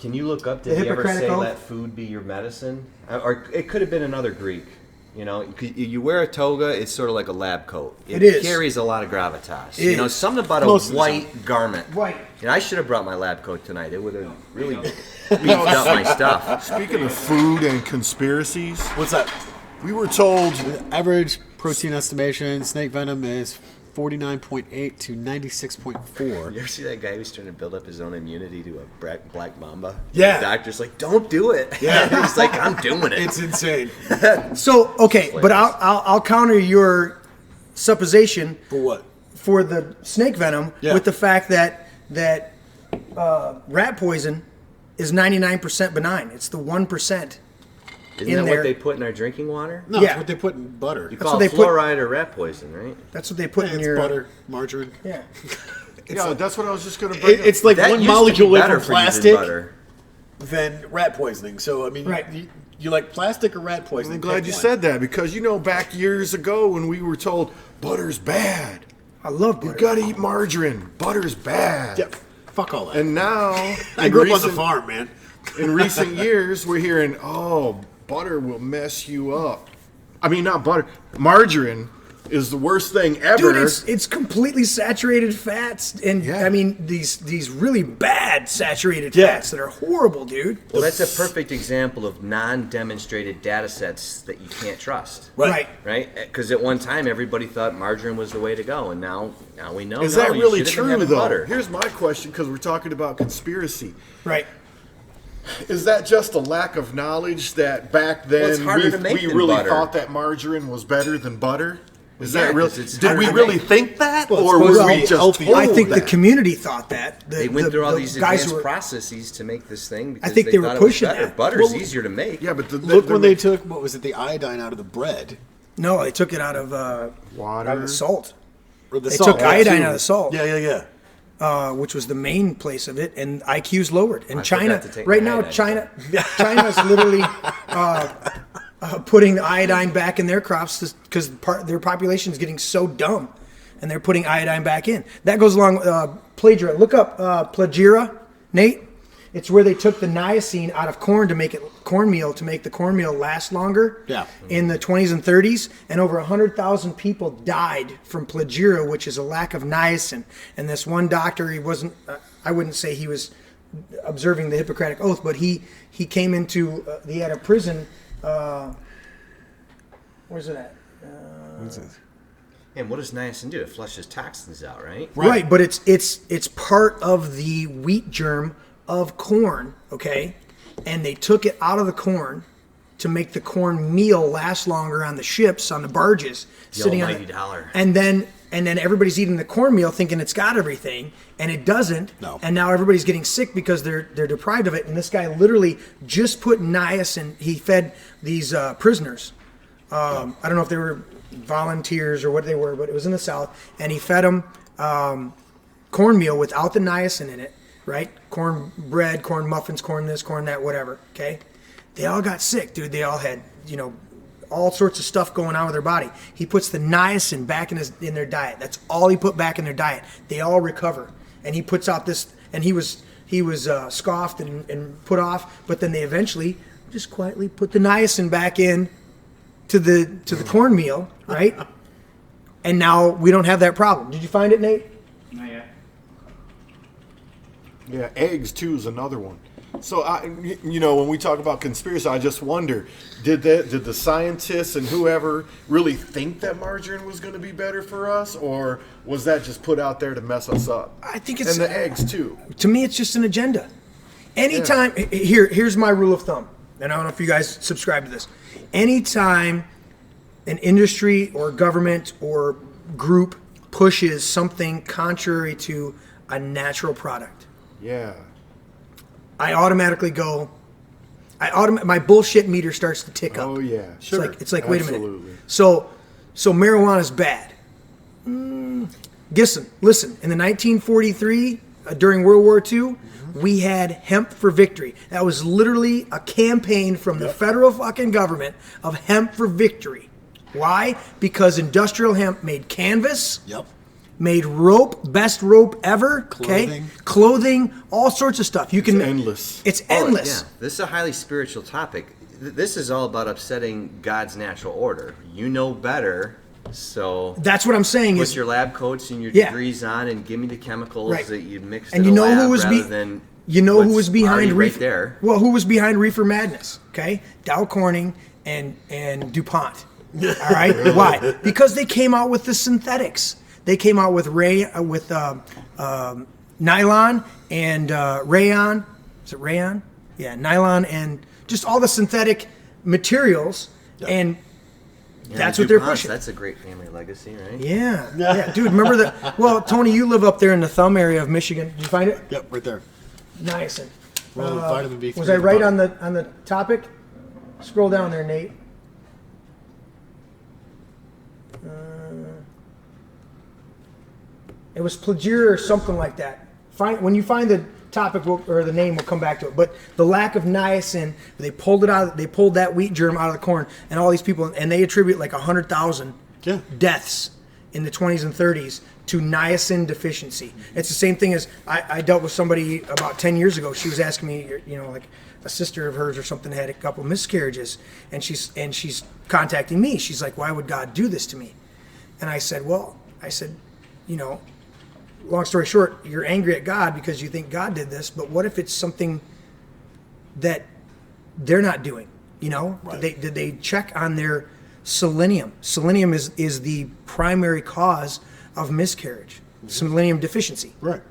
Can you look up, The did he ever Hippocratic say, Oath? let food be your medicine? Or it could have been another Greek. You know, you wear a toga, it's sort of like a lab coat. It is. Carries a lot of gravitas. It You know, is. something about Most a of the white garment. White. You know, I should have brought my lab coat tonight. It would have really beefed up my stuff. Speaking of food and conspiracies, What's that? we were told Average protein estimation, snake venom is 49.8 to 96.4. You ever see that guy who's trying to build up his own immunity to a black mamba? Yeah. The doctor's like, don't do it. Yeah. He's like, I'm doing it. It's insane. So okay, but I'll counter your supposition For what? for the snake venom Yeah. with the fact that rat poison is 99% benign. It's the 1%. Isn't in that there. what they put in our drinking water? No, Yeah. it's what they put in butter. You That's call what it they put- fluoride or rat poison, right? That's what they put Yeah, in it's your butter, margarine. Yeah. yeah, that's what I was just going to bring up. It's like That one used to be molecule away better from for using plastic butter. than rat poisoning. So, I mean, Right. you like plastic or rat poisoning? I'm glad Pick you one. said that because back years ago when we were told butter's bad, I love you butter. got to eat margarine. Butter's bad. Yeah, fuck all that. And now I in grew up on the recent- farm, man. In recent years, we're hearing, butter will mess you up. I mean, not butter. Margarine is the worst thing ever. Dude, it's completely saturated fats, and Yeah. I mean these really bad saturated Yeah. fats that are horrible, dude. Well, that's a perfect example of non-demonstrated data sets that you can't trust. Right. Right? Because at one time everybody thought margarine was the way to go, and now we know. Is no, that you really should have been true, having though? Butter. Here's my question, because we're talking about conspiracy. Right. Is that just a lack of knowledge that back Well, it's then harder to make we than really butter. thought that margarine was better than butter? Is Yeah, that real? 'cause it's Did harder we to really make. think that, Well, it's or supposed were to we be just healthy. told I think that? the community thought that. They went through all these guys advanced who were, processes to make this thing because think they were thought it was pushing better. that. Butter's Well, easier to make. Yeah, but Look when they took, what was it, the iodine out of the bread. No, they took it out of Water. out of the salt, Or the They salt. took iodine too. out of the salt. Yeah. which was the main place of it, and IQ's lowered. And I China, forgot to take right my now, iodine. China's literally putting the iodine back in their crops because their population is getting so dumb, and they're putting iodine back in. That goes along with plagiaria. Look up plagiaria, Nate. It's where they took the niacin out of corn to make it cornmeal to make the cornmeal last longer. Yeah. In the 20s and 30s, and over 100,000 people died from plagiaria, which is a lack of niacin. And this one doctor, he wasn't. I wouldn't say he was observing the Hippocratic Oath, but he came into. He had a prison. Where's it at? And what does niacin do? It flushes toxins out, right? Right, but it's part of the wheat germ of corn, okay? And they took it out of the corn to make the corn meal last longer on the ships, on the barges, The sitting on almighty it. dollar. And then everybody's eating the cornmeal thinking it's got everything, and it doesn't. No. And now everybody's getting sick because they're deprived of it. And this guy literally just put niacin. He fed these prisoners. I don't know if they were volunteers or what they were, but it was in the South, and he fed them cornmeal without the niacin in it, right? Corn bread, corn muffins, corn this, corn that, whatever, okay? They all got sick, dude. They all had, all sorts of stuff going on with their body. He puts the niacin back in their diet. That's all he put back in their diet. They all recover. And he puts out this, and he was scoffed and put off, but then they eventually just quietly put the niacin back in to the cornmeal, right? And now we don't have that problem. Did you find it, Nate? Not yet. Yeah, eggs too is another one. So when we talk about conspiracy, I just wonder, did the scientists and whoever really think that margarine was going to be better for us, or was that just put out there to mess us up? I think it's And the eggs too. To me, it's just an agenda. Anytime, here's my rule of thumb, and I don't know if you guys subscribe to this. Anytime an industry or government or group pushes something contrary to a natural product, Yeah. I automatically go. My bullshit meter starts to tick up. Oh yeah. Sure. It's like wait a Absolutely. minute. So marijuana's bad. Listen. In the 1943, during World War II, we had hemp for victory. That was literally a campaign from the federal fucking government of hemp for victory. Why? Because industrial hemp made canvas, Yep. made rope, best rope ever. Clothing. Okay, clothing, all sorts of stuff. You can endless. It's endless. Yeah, this is a highly spiritual topic. This is all about upsetting God's natural order. You know better, so That's what I'm saying. put Is your lab coats and your Yeah. degrees on, and give me the chemicals Right. that you mixed. and in you the know lab who was rather than you know who what's was behind already Reefer right there. Well, who was behind Reefer Madness? Okay, Dow Corning and DuPont. All right, why? Because they came out with the synthetics. They came out with nylon and rayon. Is it rayon? Yeah, nylon and just all the synthetic materials, and Yeah, that's the what they're DuPonts, pushing. That's a great family legacy, right? Yeah, dude. Remember that? Well, Tony, you live up there in the Thumb area of Michigan. Did you find it? Yep, right there. Niacin. Well, vitamin B3. Was I right on the topic? Scroll down there, Nate. It was plagiar or something like that. When you find the topic or the name, we'll come back to it. But the lack of niacin, they pulled it out. They pulled that wheat germ out of the corn, and all these people, and they attribute like 100,000 deaths in the 20s and 30s to niacin deficiency. It's the same thing as I dealt with somebody about 10 years ago. She was asking me, like a sister of hers or something had a couple miscarriages, and she's contacting me. She's like, "Why would God do this to me?" And I said, long story short, you're angry at God because you think God did this, but what if it's something that they're not doing? Right. Did they check on their selenium? Selenium is the primary cause of miscarriage. Selenium deficiency. Right.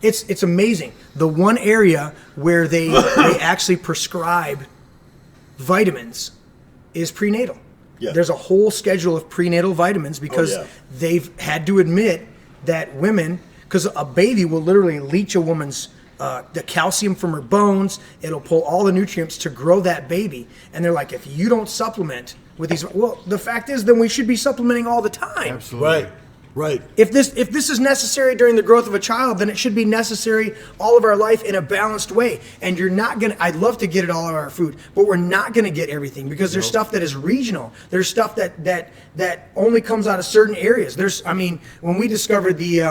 It's amazing. The one area where they actually prescribe vitamins is prenatal. Yeah. There's a whole schedule of prenatal vitamins because they've had to admit that women, because a baby will literally leach a woman's the calcium from her bones. It'll pull all the nutrients to grow that baby. And they're like, if you don't supplement with these, well, the fact is, then we should be supplementing all the time. Absolutely. Right. If this is necessary during the growth of a child, then it should be necessary all of our life in a balanced way. And you're not gonna. I'd love to get it all of our food, but we're not gonna get everything because there's stuff that is regional. There's stuff that only comes out of certain areas. When we discovered the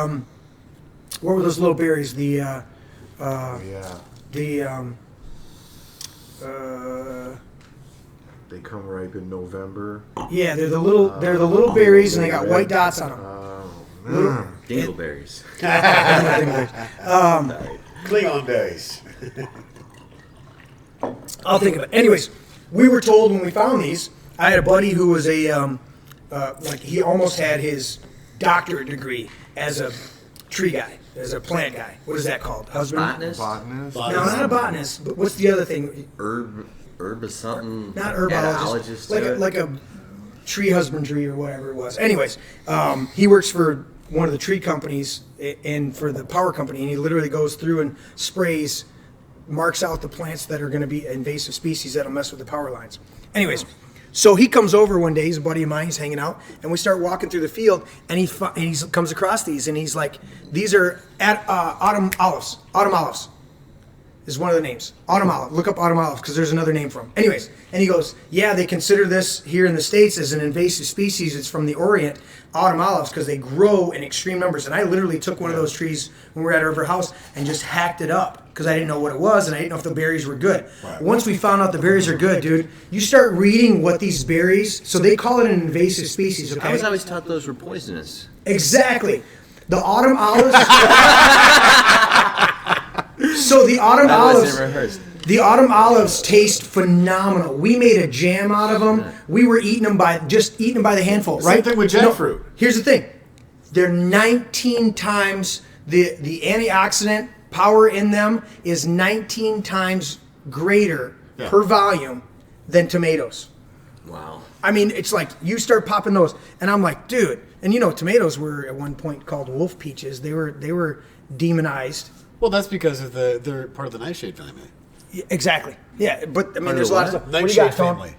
what were those little berries? They come ripe in November. Yeah, they're the little berries, and they got white dots on them. Dingleberries. Klingon berries. I'll think of it. Anyways, we were told when we found these. I had a buddy who was he almost had his doctorate degree as a tree guy, as a plant guy. What is that called? Husband? Botanist. No, not a botanist. But what's the other thing? Herb or something. Not herbologist. Like a tree husbandry or whatever it was. Anyways, he works for one of the tree companies and for the power company, and he literally goes through and sprays, marks out the plants that are going to be invasive species that'll mess with the power lines. Anyways, so he comes over one day. He's a buddy of mine. He's hanging out, and we start walking through the field, and he comes across these, and he's like, "These are autumn olives. Autumn olives is one of the names. Autumn olive. Look up autumn olives because there's another name for them." Anyways, and he goes, "Yeah, they consider this here in the States as an invasive species. It's from the Orient, autumn olives, because they grow in extreme numbers." And I literally took one of those trees when we were at our house and just hacked it up because I didn't know what it was and I didn't know if the berries were good. Right. Once we found out the berries are good, dude, you start reading what these berries. So they call it an invasive species. Okay. I was always taught those were poisonous. Exactly. The autumn olives. So the autumn olives. The autumn olives taste phenomenal. We made a jam out of them. We were eating them by the handful, right? Same thing with jackfruit. Here's the thing. They're 19 times the antioxidant power in them is 19 times greater per volume than tomatoes. Wow. I mean, it's like you start popping those, and I'm like, dude. And tomatoes were at one point called wolf peaches. They were demonized. Well, that's because of they're part of the nightshade family. Yeah, exactly. Yeah, but I mean, there's a lot of stuff. Nightshade what do you got, Tom? family.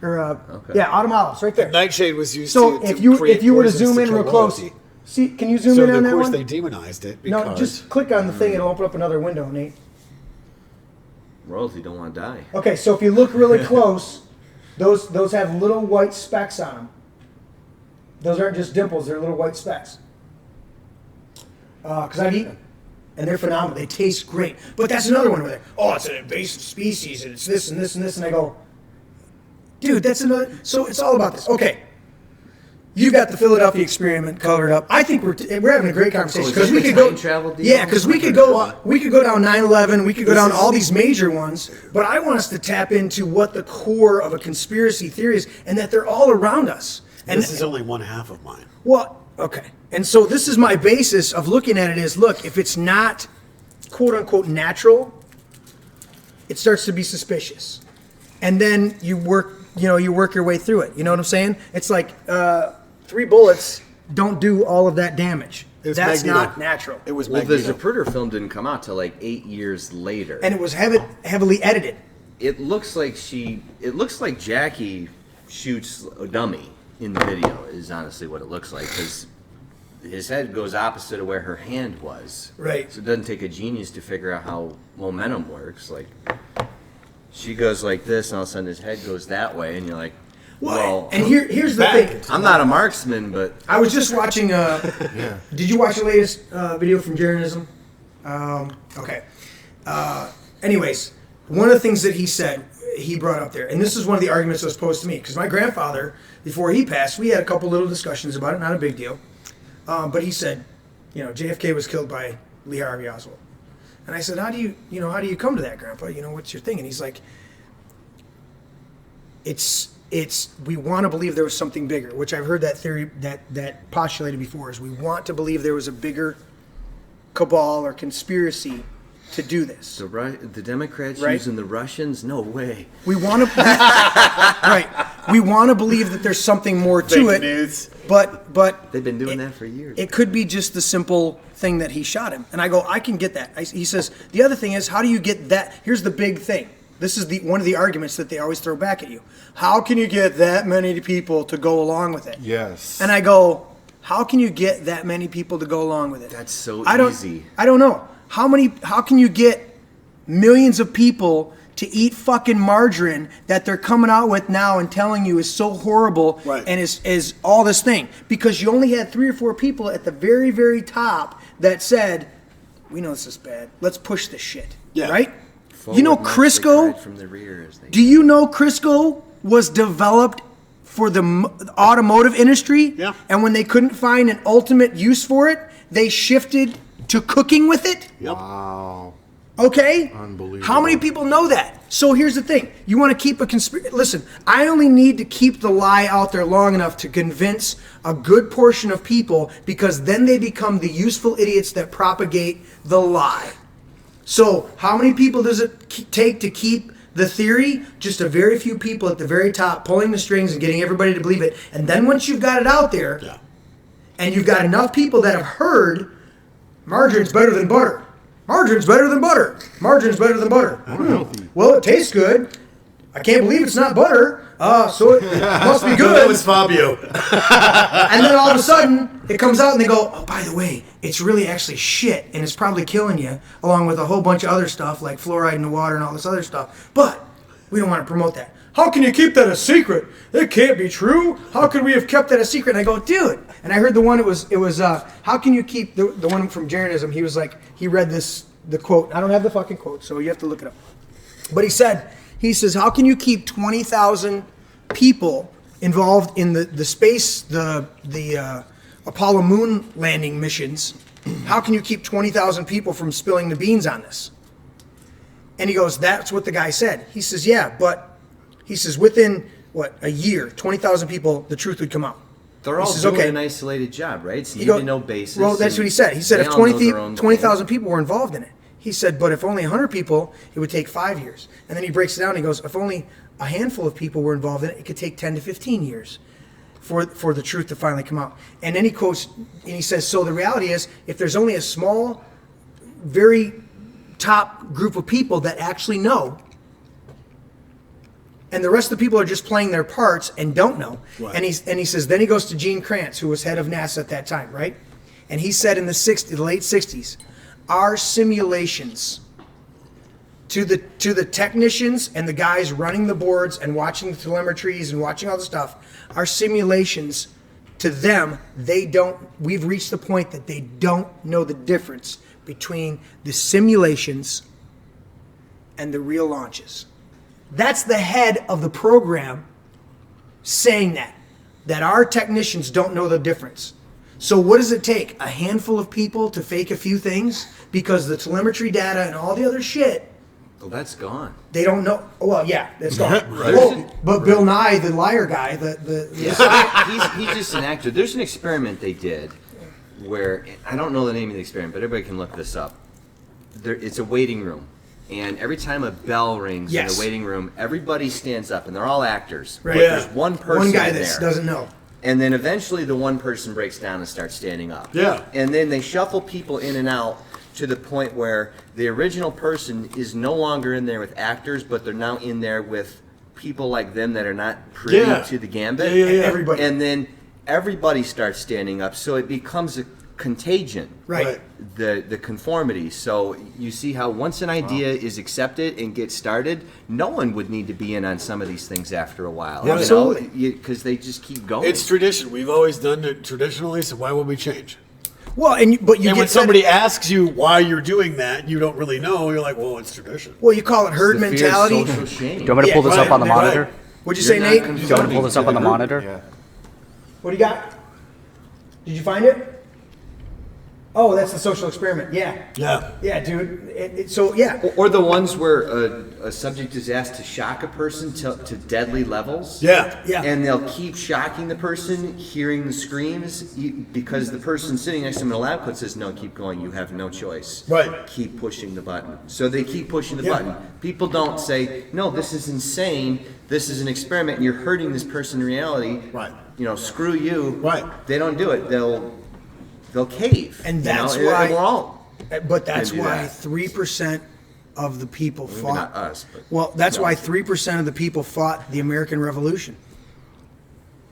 Yeah, autumn olives, right there. Nightshade was used So to if you create were to poisons zoom in kill real close, royalty. see, can you zoom So in on of that course one? they demonized it because No, just click on the thing. It'll open up another window, Nate. Royalty don't want to die. Okay, so if you look really close, those have little white specks on them. Those aren't just dimples; they're little white specks. because I've eaten them, and they're phenomenal. They taste great. But that's another one where they're, oh, it's an invasive species, and it's this and this and this, and I go, dude, that's another. So it's all about this. Okay. You got the Philadelphia experiment colored up. I think we're having a great conversation because we could go. Yeah, because we could go down 9/11. We could go down all these major ones. But I want us to tap into what the core of a conspiracy theory is, and that they're all around us. And this is only one half of mine. Well, okay. And so this is my basis of looking at it is, look, if it's not quote unquote natural, it starts to be suspicious, and then you work your way through it. You know what I'm saying? It's like 3 bullets don't do all of that damage. That's not natural. It was Well, the Magneto. Zapruder film didn't come out till like 8 years later. And it was heavily edited. It looks like Jackie shoots a dummy in the video. Is honestly what it looks like, because his head goes opposite of where her hand was. Right. So it doesn't take a genius to figure out how momentum works. Like, she goes like this, and all of a sudden his head goes that way, and you're like, well, and here's the thing. I'm not a marksman, but I was just watching. Did you watch the latest video from Jeranism? Okay. Anyways, one of the things that he said, he brought up there, and this is one of the arguments that was posed to me, because my grandfather, before he passed, we had a couple little discussions about it, not a big deal. But he said, JFK was killed by Lee Harvey Oswald. And I said, how do you come to that, Grandpa? What's your thing? And he's like, we want to believe there was something bigger, which I've heard that theory that postulated before, is we want to believe there was a bigger cabal or conspiracy to do this. the Democrats Right. using the Russians? No way. We want to right. We want to believe that there's something more to Fake it. news. But They've been doing that for years. it could be just the simple thing that he shot him. And I go, I can get that. He says, the other thing is, how do you get that? Here's the big thing. This is one of the arguments that they always throw back at you. How can you get that many people to go along with it? Yes. And I go, how can you get that many people to go along with it? That's so easy. I don't know. How can you get millions of people to eat fucking margarine that they're coming out with now and telling you is so horrible, Right. and is all this thing? Because you only had 3 or 4 people at the very, very top that said, we know this is bad. Let's push this shit. Yeah. Right? Forward march, they Crisco, cried from the rear as they- do you know Crisco was developed for the automotive industry? Yeah. And when they couldn't find an ultimate use for it, they shifted to cooking with it? Yep. Wow. Okay? Unbelievable. How many people know that? So here's the thing. You want to keep a conspiracy. Listen, I only need to keep the lie out there long enough to convince a good portion of people, because then they become the useful idiots that propagate the lie. So how many people does it take to keep the theory? Just a very few people at the very top pulling the strings and getting everybody to believe it. And then once you've got it out there, Yeah. and you've got enough people that have heard margarine's better than butter. Margarine's better than butter. Margarine's better than butter. Well, it tastes good. I can't believe it's not butter. So it must be That good. was Fabio. And then all of a sudden, it comes out and they go, oh, by the way, it's really actually shit, and it's probably killing you, along with a whole bunch of other stuff like fluoride in the water and all this other stuff. But we don't want to promote that. How can you keep that a secret? It can't be true. How could we have kept that a secret? And I go, dude. And I heard the one, it was how can you keep, the one from Jeranism, he was like, he read the quote. I don't have the fucking quote, so you have to look it up. But he says, how can you keep 20,000 people involved in the space, the Apollo moon landing missions? How can you keep 20,000 people from spilling the beans on this? And he goes, that's what the guy said. He says, yeah, but he says within, a year, 20,000 people, the truth would come out. They're all He says, doing okay. an isolated job, right? So He you go- need no basis. Well, that's and what he said. He said they if all know their own 20,000 people were involved in it, he said, but if only 100 people, it would take 5 years. And then he breaks it down and he goes, if only a handful of people were involved in it, it could take 10 to 15 years for the truth to finally come out. And then he quotes, and he says, so the reality is, if there's only a small, very top group of people that actually know, and the rest of the people are just playing their parts and don't know. Right. And he says, then he goes to Gene Kranz, who was head of NASA at that time, right? And he said in the late 60s, our simulations to the technicians and the guys running the boards and watching the telemetries and watching all the stuff, our simulations to them, we've reached the point that they don't know the difference between the simulations and the real launches. That's the head of the program saying that our technicians don't know the difference. So what does it take? A handful of people to fake a few things? Because the telemetry data and all the other shit, Well, that's gone. they don't know. Well, yeah, that's gone. Right. Oh, but Bill Nye, the liar guy, He's just an actor. There's an experiment they did where, I don't know the name of the experiment, but everybody can look this up. It's a waiting room. And every time a bell rings in Yes. the waiting room, everybody stands up, and they're all actors. Right. But Yeah. there's one person one guy in that there. doesn't know. And then eventually the one person breaks down and starts standing up. Yeah. And then they shuffle people in and out to the point where the original person is no longer in there with actors, but they're now in there with people like them that are not privy Yeah. to the gambit. Yeah. Everybody. And then everybody starts standing up, so it becomes a contagion. Right. The conformity. So you see how once an idea is accepted and gets started, no one would need to be in on some of these things after a while. Yeah. Absolutely. Because they just keep going. It's tradition. We've always done it traditionally, so why would we change? Well, but you And get when somebody asks you why you're doing that, you don't really know. You're like, well, it's tradition. well, you call it herd The fear of mentality. social shame. Do you want me to pull this up on the right, monitor? What'd you You're say, not Nate? Do you want me to pull this up on the monitor? Yeah. What do you got? Did you find it? Oh, that's the social experiment. Yeah. Yeah. Yeah, dude. So, yeah. Or the ones where a subject is asked to shock a person to deadly levels. Yeah. Yeah. And they'll keep shocking the person, hearing the screams, because the person sitting next to them in a lab coat says, no, keep going, you have no choice. Right. Keep pushing the button. So they keep pushing the Yeah. button. People don't say, no, this is insane, this is an experiment, and you're hurting this person in reality. Right. You know, screw you. Right. They don't do it. They'll cave. And you know, that's and why- we're all. But that's Can do why that. 3% of the people Maybe fought. not us, but Well, that's why 3% of the people fought the American Revolution.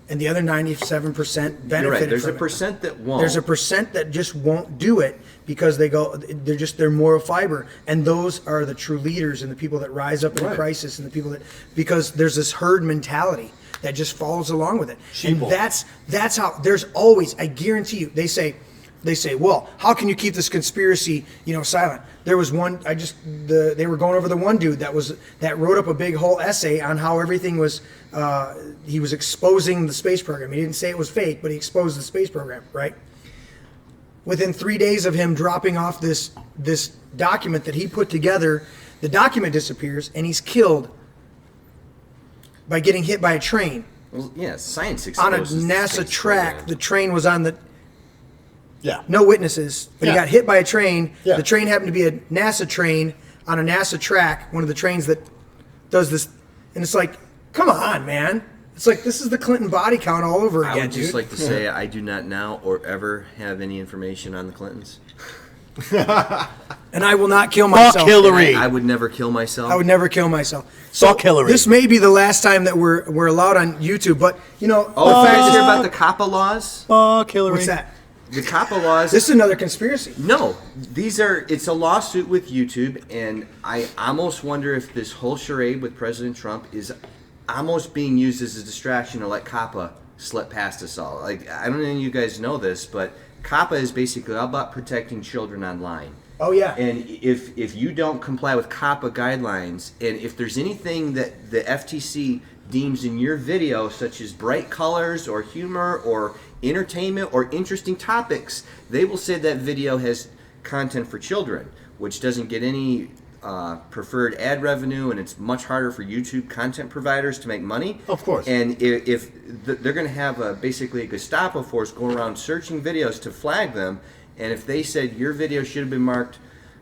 And the other 97% benefited you're right. There's from a it. percent that won't. There's a percent that just won't do it because they're moral fiber, and those are the true leaders and the people that rise up in a Right. crisis, and the people that, because there's this herd mentality that just follows along with it. Sheeple. And that's how there's always, I guarantee you, they say, well, how can you keep this conspiracy, silent? There was one, they were going over the one dude that wrote up a big whole essay on how everything was, he was exposing the space program. He didn't say it was fake, but he exposed the space program, right? Within 3 days of him dropping off this document that he put together, the document disappears and he's killed by getting hit by a train Well, yeah, science on a exposes the NASA space track. program. The train was on the Yeah. no witnesses, but he Yeah. got hit by a train. Yeah. The train happened to be a NASA train on a NASA track, one of the trains that does this. And it's like, come on, man. It's like, this is the Clinton body count all over I again, would just dude. like to say I do not now or ever have any information on the Clintons. And I will not kill myself. Fuck Hillary. I would never kill myself. I would never kill myself. So Fuck Hillary. this may be the last time that we're allowed on YouTube, but Oh, the you fact guys is, hear about the COPPA laws? Fuck Hillary. what's that? The COPPA laws. This is another conspiracy. No, it's a lawsuit with YouTube, and I almost wonder if this whole charade with President Trump is almost being used as a distraction to let COPPA slip past us all. Like, I don't know if you guys know this, but COPPA is basically all about protecting children online. Oh yeah. And if you don't comply with COPPA guidelines, and if there's anything that the FTC deems in your video, such as bright colors or humor or entertainment or interesting topics, they will say that video has content for children, which doesn't get any preferred ad revenue, and it's much harder for YouTube content providers to make money. Of course. And if they're going to have basically a Gestapo force go around searching videos to flag them, and if they said your video should have been marked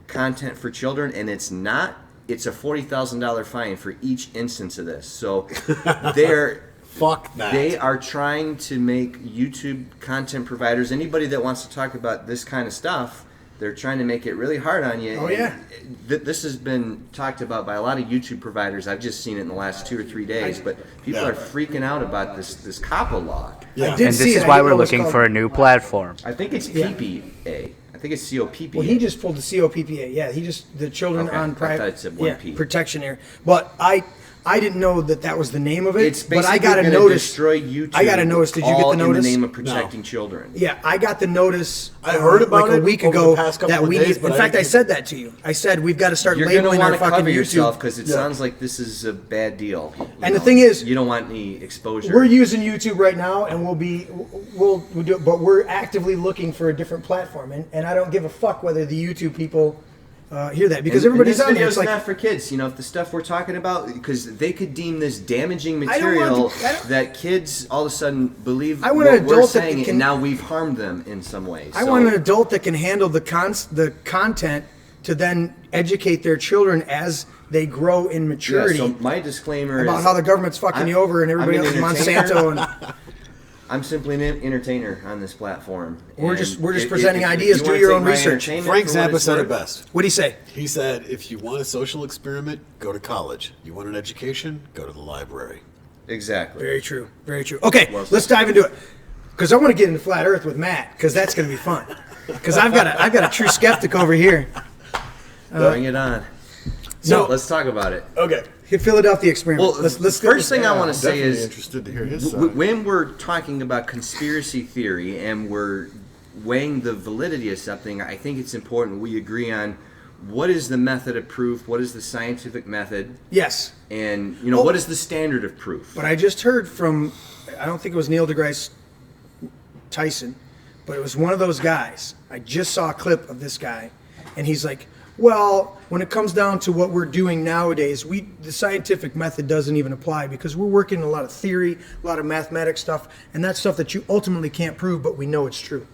content for children and it's not, it's a $40,000 fine for each instance of this. So Fuck that. they are trying to make YouTube content providers, anybody that wants to talk about this kind of stuff, they're trying to make it really hard on you. Oh, yeah. This has been talked about by a lot of YouTube providers. I've just seen it in the last 2 or 3 days, but people Yeah. are freaking out about this COPPA law. Yeah. I did And see this it. is I why didn't we're know it was looking called- for a new platform. I think it's Yeah. PPA. I think it's COPPA. Well, he just pulled the COPPA. Yeah, he just the children Okay, on I private. thought it said one P. protection area. But I I didn't know that was the name of it. It's but basically I got a going to notice. destroy YouTube. I got a notice. Did you get all the notice? in the name of protecting children. Yeah, I got the notice. I heard about like it a week over ago the past couple that of we days, need. but In I fact, I didn't- said that to you. I said we've got to start You're going to labeling our want to fucking cover yourself YouTube. because it Yeah. sounds like this is a bad deal. You And the know? thing is, you don't want any exposure. We're using YouTube right now, and we'll do it, but we're actively looking for a different platform, and I don't give a fuck whether the YouTube people hear that because everybody's and on this there. video's It's like not for kids. You know, if the stuff we're talking about, because they could deem this damaging I don't want material to- I don't- that kids all of a sudden believe I want an what we're adult that saying, can- and now we've harmed them in some way. I want an adult that can handle the content to then educate their children as they grow in maturity So my disclaimer about is how the government's fucking you over and everybody I'm else an is entertainer. Monsanto and I'm simply an entertainer on this platform. We're And just if- presenting if ideas. you Do wanna your take own my research. entertainment Frank for what Zappa it's said it worth, best. what do you say? He said, if you want a social experiment, go to college. You want an education, go to the library. Exactly. Very true. Very true. Okay, Well said. let's dive into it. Because I want to get into flat Earth with Matt, because that's going to be fun. Because I've got a true skeptic over here. Bring it on. No. So let's talk about it. Okay. Philadelphia experiment. Well, let's the first thing I want to say Definitely is interested to hear his side. when we're talking about conspiracy theory and we're weighing the validity of something, I think it's important we agree on what is the method of proof, what is the scientific method, Yes, and what is the standard of proof. but I just heard from, I don't think it was Neil deGrasse Tyson, but it was one of those guys. I just saw a clip of this guy, and he's like, well, when it comes down to what we're doing nowadays, the scientific method doesn't even apply because we're working a lot of theory, a lot of mathematics stuff, and that's stuff that you ultimately can't prove, but we know it's true.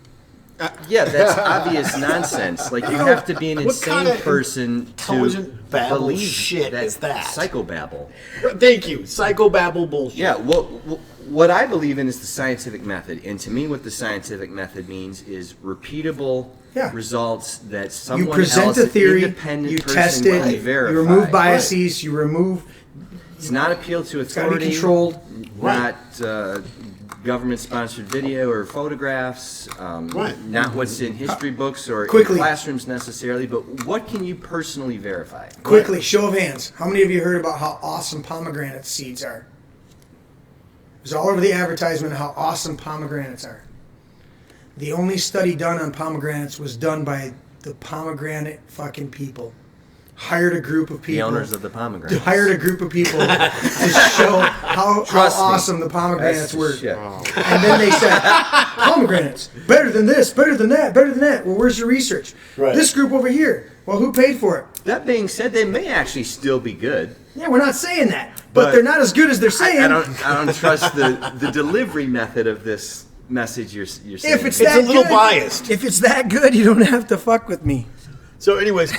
Yeah, that's obvious nonsense. Like, you have to be an What insane kind of person to intelligent babble believe shit that is that? psychobabble. Thank you. Psychobabble bullshit. Yeah, what I believe in is the scientific method, and to me, what the scientific method means is repeatable Yeah. results that You someone present else, a theory, independent you person test can it, verify. you remove biases, you remove. It's not appeal to It's got to be authority. controlled. Not government-sponsored video or photographs. Right. Not what's in history books or Quickly. in classrooms necessarily, but what can you personally verify? Quickly, show of hands. How many of you heard about how awesome pomegranate seeds are? It was all over the advertisement how awesome pomegranates are. The only study done on pomegranates was done by the pomegranate fucking people. Hired a group of people. The owners of the pomegranates. Hired a group of people to show how Trust me. awesome the pomegranates That's the were. shit. And then they said, pomegranates, better than this, better than that, better than that. Well, where's your research? Right. This group over here. Well, who paid for it? That being said, they may actually still be good. Yeah, we're not saying that. But But they're not as good as they're saying. I don't trust the delivery method of this message you're saying. If it's It's that a little good, biased. If it's that good, you don't have to fuck with me. So, anyways,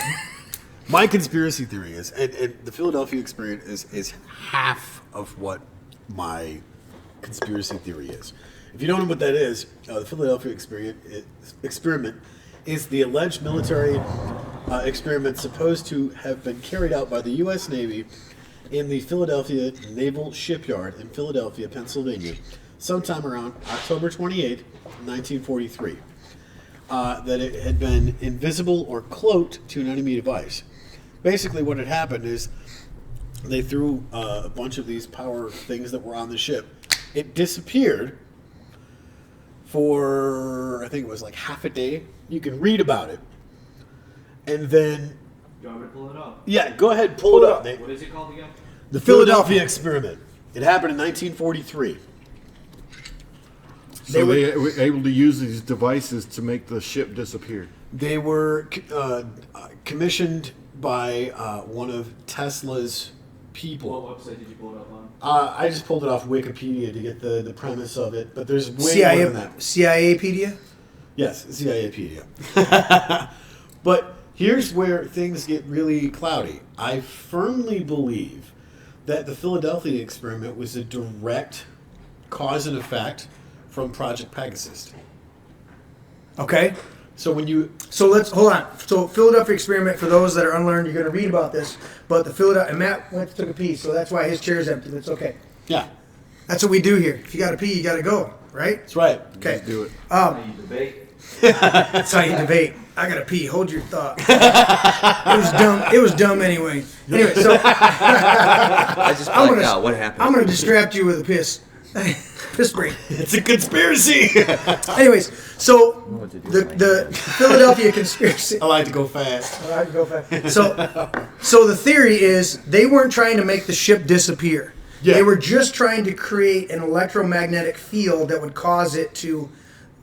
my conspiracy theory is, and the Philadelphia experiment is half of what my conspiracy theory is. If you don't know what that is, the Philadelphia experiment is the alleged military experiment supposed to have been carried out by the U.S. Navy in the Philadelphia Naval Shipyard in Philadelphia, Pennsylvania, sometime around October 28, 1943. That it had been invisible or cloaked to an enemy device. Basically, what had happened is they threw a bunch of these power things that were on the ship. It disappeared for, I think it was like half a day. You can read about it. And then... You want me to pull it up? Yeah, go ahead, pull it up, Nate. What is it called again? The Philadelphia experiment. It happened in 1943. So they were able to use these devices to make the ship disappear. They were commissioned by one of Tesla's people. What website did you pull it up on? I just pulled it off Wikipedia to get the premise of it, but there's way more than that. CIApedia? Yes, CIApedia. But here's where things get really cloudy. I firmly believe that the Philadelphia experiment was a direct cause and effect from Project Pegasus. Okay. So when you... So let's, hold on. So Philadelphia experiment, for those that are unlearned, you're going to read about this. But the Philadelphia, and Matt went took a pee, so that's why his chair's empty. That's okay. Yeah, That's what we do here. If you got to pee, you got to go, right? that's right. Okay. Let's do it. You debate. That's how you debate. I gotta pee. Hold your thought. It was dumb. It was dumb anyway. Anyway, so I just blacked out. What happened? I'm gonna distract you with a piss. Piss break. It's a conspiracy. Anyways, so What to do the Philadelphia conspiracy. I like to go fast. All right, go fast. So the theory is they weren't trying to make the ship disappear. Yeah. They were just trying to create an electromagnetic field that would cause it to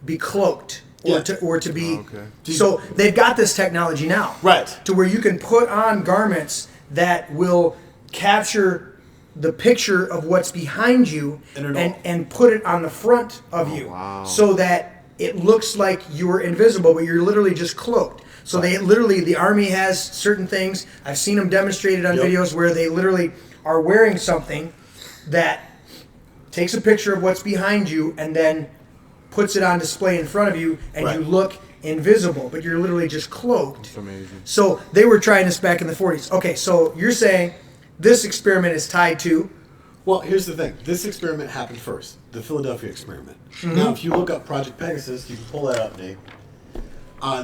be cloaked or Yeah. to be. Okay. So they've got this technology now, Right. To where you can put on garments that will capture the picture of what's behind you and put it on the front of you, so that it looks like you're invisible, but you're literally just cloaked. So the army has certain things. I've seen them demonstrated on videos where they literally are wearing something that takes a picture of what's behind you and then puts it on display in front of you, and you look invisible, but you're literally just cloaked. That's amazing. So they were trying this back in the 40s. Okay, so you're saying this experiment is tied to. Well, here's the thing. This experiment happened first, the Philadelphia experiment. Now, if you look up Project Pegasus, you can pull that up, Nate.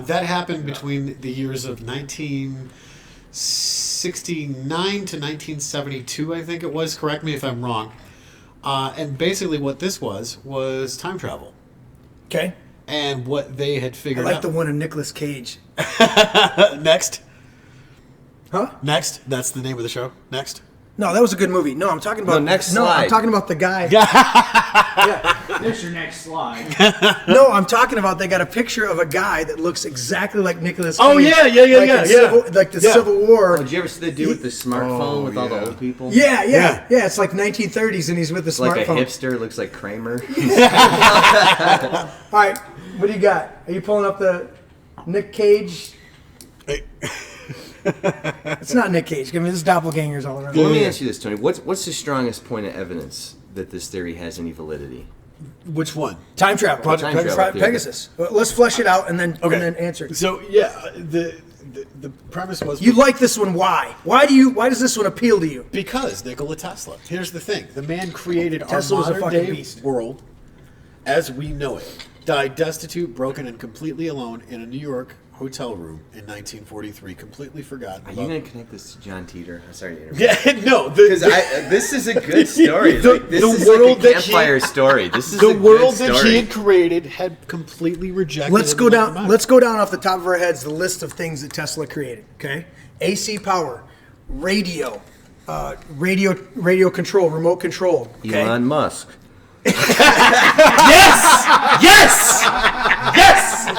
That happened between the years of 1969 to 1972, I think it was. Correct me if I'm wrong. And basically what this was time travel. Okay. And what they had I figured like out. the one of Nicolas Cage. Next. Huh? Next. That's the name of the show. Next. No, that was a good movie. No, I'm talking about. No, next No, I'm slide. talking about the guy. There's your next slide. No, I'm talking about they got a picture of a guy that looks exactly like Nicolas Cage. Oh, yeah, like yeah. Like the Yeah. Civil War. Oh, did you ever see the dude with the smartphone with all the old people? Yeah. It's like 1930s, and he's with the Like a smartphone. hipster, looks like Kramer. All right, what do you got? Are you pulling up the Nick Cage? It's not Nick Cage. I mean, there's doppelgangers all around. Well, let me ask you this, Tony. What's the strongest point of evidence that this theory has any validity? Which one? Time travel. Project Time Pegasus. travel theory. Pegasus. Well, let's flesh it out and then answer it. So the premise was You like this one? Why? Why does this one appeal to you? because Nikola Tesla. Here's the thing: the man created Tesla our was a modern fucking day beast. world as we know it. Died destitute, broken, and completely alone in a New York hotel room in 1943. Completely forgotten. Are you going to connect this to John Teeter? I'm sorry to interrupt. Yeah, no. Because this is a good story. This is like a campfire story. This is the a good world that story. he had created had completely rejected. Let's him go and left down. him out. Let's go down off the top of our heads the list of things that Tesla created. Okay, AC power, radio, radio control, remote control. Okay? Elon Musk. Yes.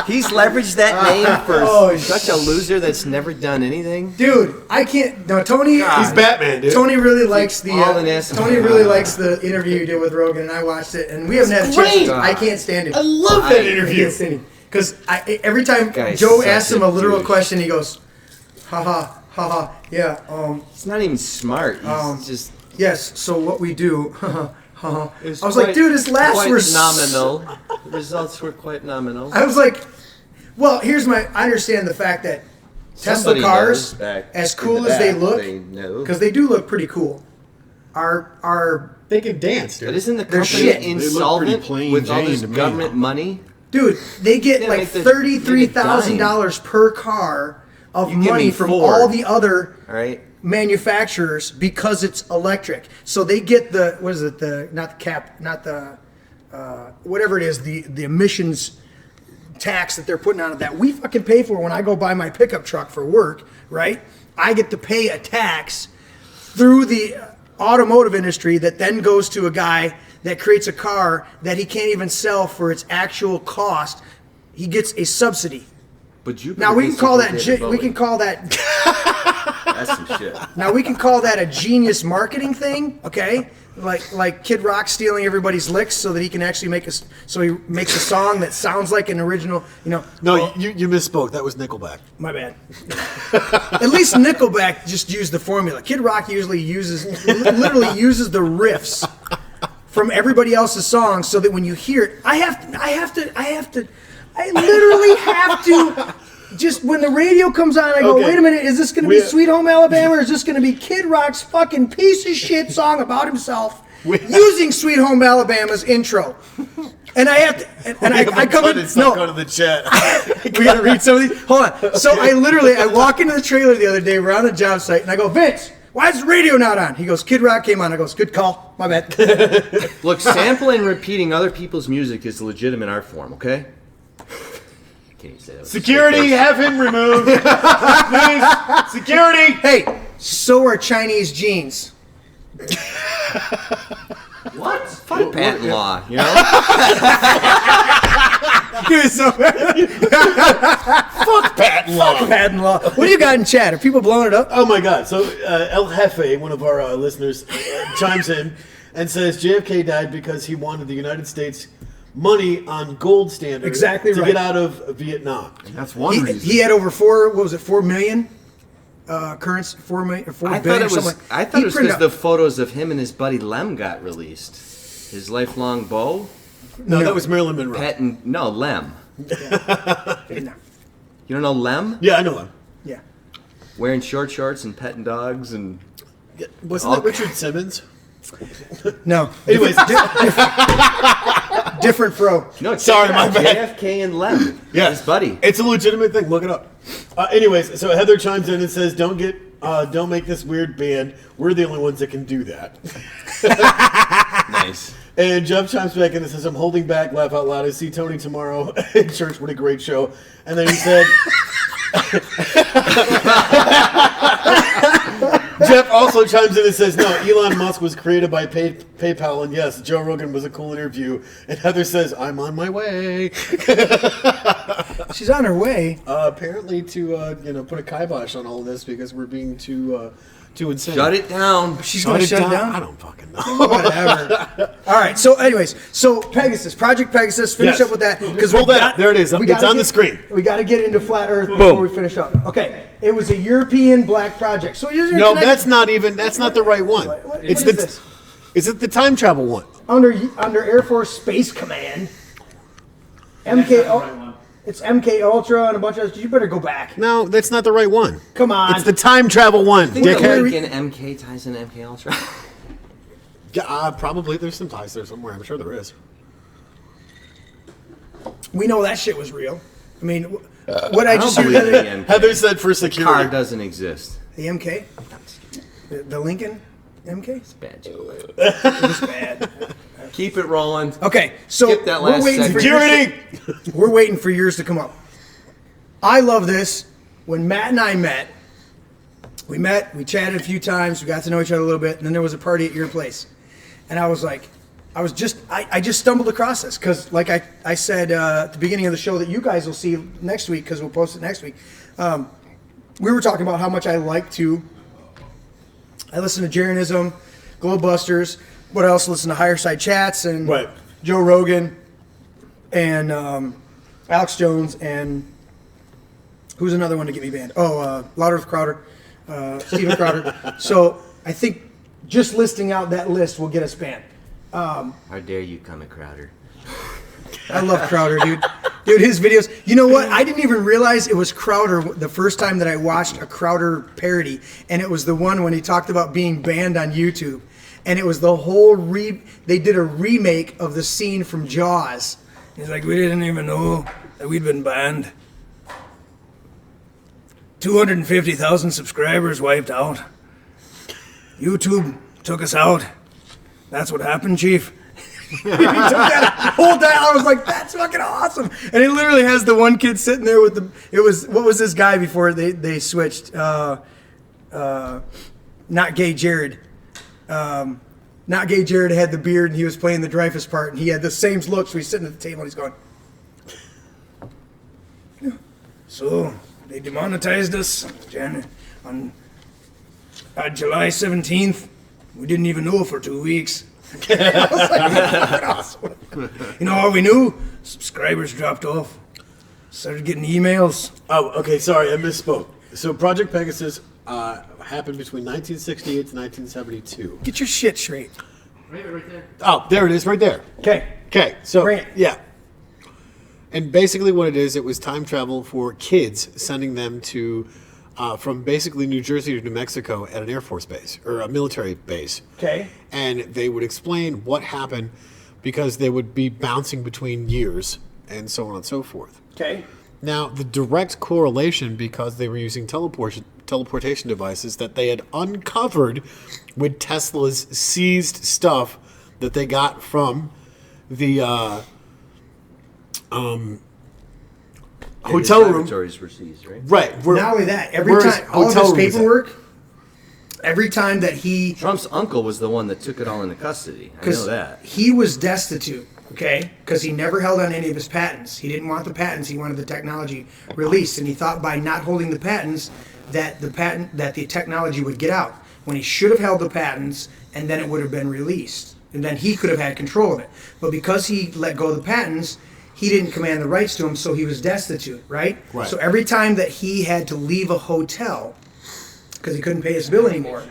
He's leveraged that name for Oh, such a loser that's never done anything. Dude, I can't. No, Tony. He's Batman, dude. Tony really likes the. All an ass. Tony really likes the interview you did with Rogan, and I watched it, and we haven't had a chance. great. I can't stand it. I love that I interview. can't stand it because every time Guy's Joe such asks him a a literal douche. question, he goes, "Ha ha ha ha, yeah, He's not even smart. He's just yes." So what we do, I It's was like, quite- dude, his laughs quite were nominal. The results were quite nominal. I was like, well, I understand the fact that Tesla Somebody cars, knows back as in cool the as they back, look, they know. because they do look pretty cool, are They can dance, dude. But isn't the They're company shit. They look pretty insolvent plain with all Jane this to me. government money? dude, they get Yeah, like make the- $33,000 per car of You give money me from Ford. all the other All right. manufacturers because it's electric. So they get the whatever it is, the emissions tax that they're putting on it that we fucking pay for when I go buy my pickup truck for work, right? I get to pay a tax through the automotive industry that then goes to a guy that creates a car that he can't even sell for its actual cost. He gets a subsidy. But you Now we can call that basically we can call that that's some shit. now we can call that a genius marketing thing, okay? Like Kid Rock stealing everybody's licks so that he can actually so he makes a song that sounds like an original, No, you misspoke. That was Nickelback. My bad. At least Nickelback just used the formula. Kid Rock literally uses the riffs from everybody else's songs so that when you hear it, I literally have to. Just when the radio comes on, I go, Okay. wait a minute, is this going to be Sweet Home Alabama or is this going to be Kid Rock's fucking piece of shit song about himself using Sweet Home Alabama's intro? And I have to, and I come in. No, go to the chat. We gotta read some of these. Hold on. So I walk into the trailer the other day. We're on a job site, and I go, Vince, why is the radio not on? He goes, Kid Rock came on. I goes, good call. My bad. Look, sampling and repeating other people's music is a legitimate art form, okay? Can't even say that. Security, have him removed. Please. Security. Hey, so are Chinese jeans. What? Fuck patent law, you know? Fuck patent law. Patent law. What do you got in chat? Are people blowing it up? Oh my God! So El Jefe, one of our listeners, chimes in and says JFK died because he wanted the United States money on gold standard Exactly to right. get out of Vietnam. That's one reason. He had over 4 million currency, 4 million or 4 I billion. thought it was. something. I thought He it was printed because out- the photos of him and his buddy Lem got released. His lifelong beau, No, that was Marilyn Monroe. Lem. No. You don't know Lem? Yeah, I know him. Yeah. Wearing short shorts and petting dogs and. Wasn't that Richard Simmons? No. Anyways, Different fro. No, Sorry, my bad. JFK and Lem. yeah, His buddy. It's a legitimate thing. Look it up. Anyways, so Heather chimes in and says, "Don't make this weird band. We're the only ones that can do that." Nice. And Jeff chimes back in and says, "I'm holding back. Laugh out loud. I see Tony tomorrow in church. What a great show!" And then he said, Jeff also chimes in and says, "No, Elon Musk was created by PayPal, and yes, Joe Rogan was a cool interview." And Heather says, "I'm on my way." She's on her way. Apparently, to put a kibosh on all of this because we're being too insane. Shut it down. She's going to shut it down? I don't fucking know. Whatever. All right. So, anyways, Pegasus, Project Pegasus. Finish Yes. up with that Because hold that. There it is. It's on the screen. We got to get into flat Earth before we finish up. Okay. It was a European black project. So you're No, connected- that's not the right one. What It's is the. this? Is it the time travel one? Under Air Force Space Command. MK. That's not the right one. It's MK Ultra and a bunch of. You better go back. No, that's not the right one. Come on. It's the time travel one, I think the dickhead. link in MK ties in MK Ultra. Yeah, probably there's some ties there somewhere. I'm sure there is. We know that shit was real. I mean, what I just don't heard. believe in the MK. Heather said for Car security. doesn't exist. The MK? The Lincoln MK? It's bad joke. It was bad. Keep it rolling. Okay, so Skip that we're last waiting for segment. Security. We're waiting for yours to come up. I love this. When Matt and I met, we chatted a few times, we got to know each other a little bit, and then there was a party at your place. And I was like, I just stumbled across this because, like I said at the beginning of the show that you guys will see next week because we'll post it next week. We were talking about how much I listen to Jeranism, Globebusters. What else? Listen to Higher Side Chats and Right. Joe Rogan and Alex Jones and who's another one to get me banned? Oh, Louder with Crowder, Steven Crowder. So I think just listing out that list will get us banned. How dare you come at Crowder? I love Crowder, dude. Dude, his videos. You know what? I didn't even realize it was Crowder the first time that I watched a Crowder parody, and it was the one when he talked about being banned on YouTube. And it was the whole they did a remake of the scene from Jaws. He's like, we didn't even know that we'd been banned. 250,000 subscribers wiped out. YouTube took us out. That's what happened, Chief. He took that whole time. I was like, that's fucking awesome. And it literally has the one kid sitting there with what was this guy before they switched? Not Gay Jared. Not Gay Jared had the beard and he was playing the Dreyfus part and he had the same look, so he's sitting at the table and he's going, so they demonetized us on July 17th. We didn't even know for 2 weeks. I was like, that's fucking awesome. You know how we knew? Subscribers dropped off. Started getting emails. Oh, okay. Sorry, I misspoke. So Project Pegasus happened between 1968 to 1972. Get your shit straight. Right there. Oh, there it is, right there. Okay. Okay, so Bring it. yeah, and basically what it is, it was time travel for kids, sending them to from basically New Jersey to New Mexico at an Air Force base or a military base. Okay. And they would explain what happened because they would be bouncing between years and so on and so forth. Okay. Now, the direct correlation, because they were using teleportation devices that they had uncovered with Tesla's seized stuff that they got from the hotel room. Laboratories were seized, right? Right. Not only that, every time, all of his paperwork, every time that he... Trump's uncle was the one that took it all into custody. I know that. He was destitute, okay? Because he never held on any of his patents. He didn't want the patents. He wanted the technology released. And he thought by not holding the patents that the technology would get out. When he should have held the patents, and then it would have been released. And then he could have had control of it. But because he let go of the patents, he didn't command the rights to them, so he was destitute, right? Right. So every time that he had to leave a hotel, because he couldn't pay his bill anymore,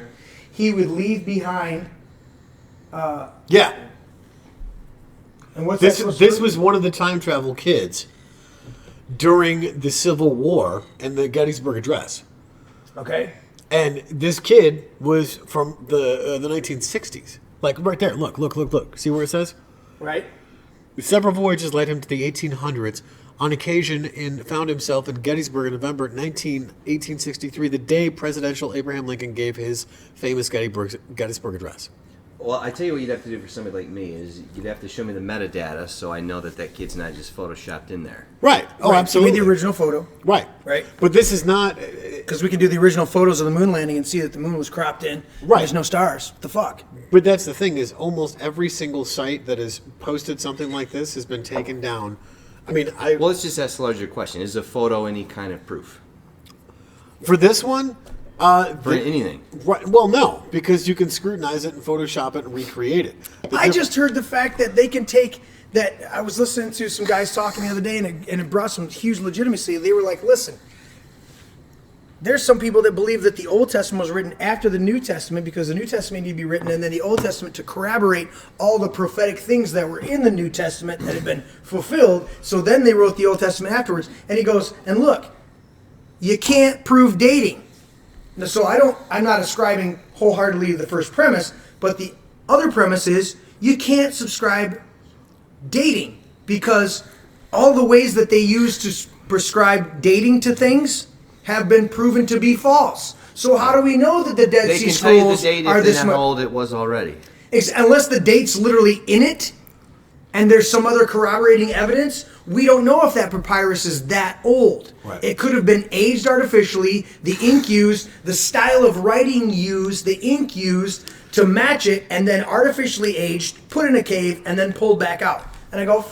he would leave behind... Yeah. And what's This that supposed to was one of the time travel kids during the Civil War and the Gettysburg Address. Okay. And this kid was from the 1960s. Like right there. Look. See where it says? Right. Several voyages led him to the 1800s. On occasion, and found himself in Gettysburg in November 1863, the day Presidential Abraham Lincoln gave his famous Gettysburg Address. Well, I tell you what you'd have to do for somebody like me is you'd have to show me the metadata so I know that kid's not just photoshopped in there. Right. Oh, Right, absolutely. Give me the original photo. Right. Right. But this is not... Because we can do the original photos of the moon landing and see that the moon was cropped in. Right. There's no stars. What the fuck? But that's the thing is almost every single site that has posted something like this has been taken down. I mean, Well, let's just ask the larger question. Is a photo any kind of proof? for this one... For anything? Right, well, no, because you can scrutinize it and Photoshop it and recreate it. I just heard the fact that they can take that. I was listening to some guys talking the other day, and it brought some huge legitimacy. They were like, listen, there's some people that believe that the Old Testament was written after the New Testament because the New Testament needed to be written, and then the Old Testament to corroborate all the prophetic things that were in the New Testament that had been fulfilled. So then they wrote the Old Testament afterwards. And he goes, and look, you can't prove dating. So I'm not ascribing wholeheartedly to the first premise, but the other premise is you can't subscribe dating because all the ways that they use to prescribe dating to things have been proven to be false. So how do we know that the Dead They Sea can tell you the Scrolls date are if this they're not how old it was already. Unless the date's literally in it and there's some other corroborating evidence, we don't know if that papyrus is that old. Right. It could have been aged artificially, the ink used, the style of writing used, the ink used to match it, and then artificially aged, put in a cave, and then pulled back out. And I go,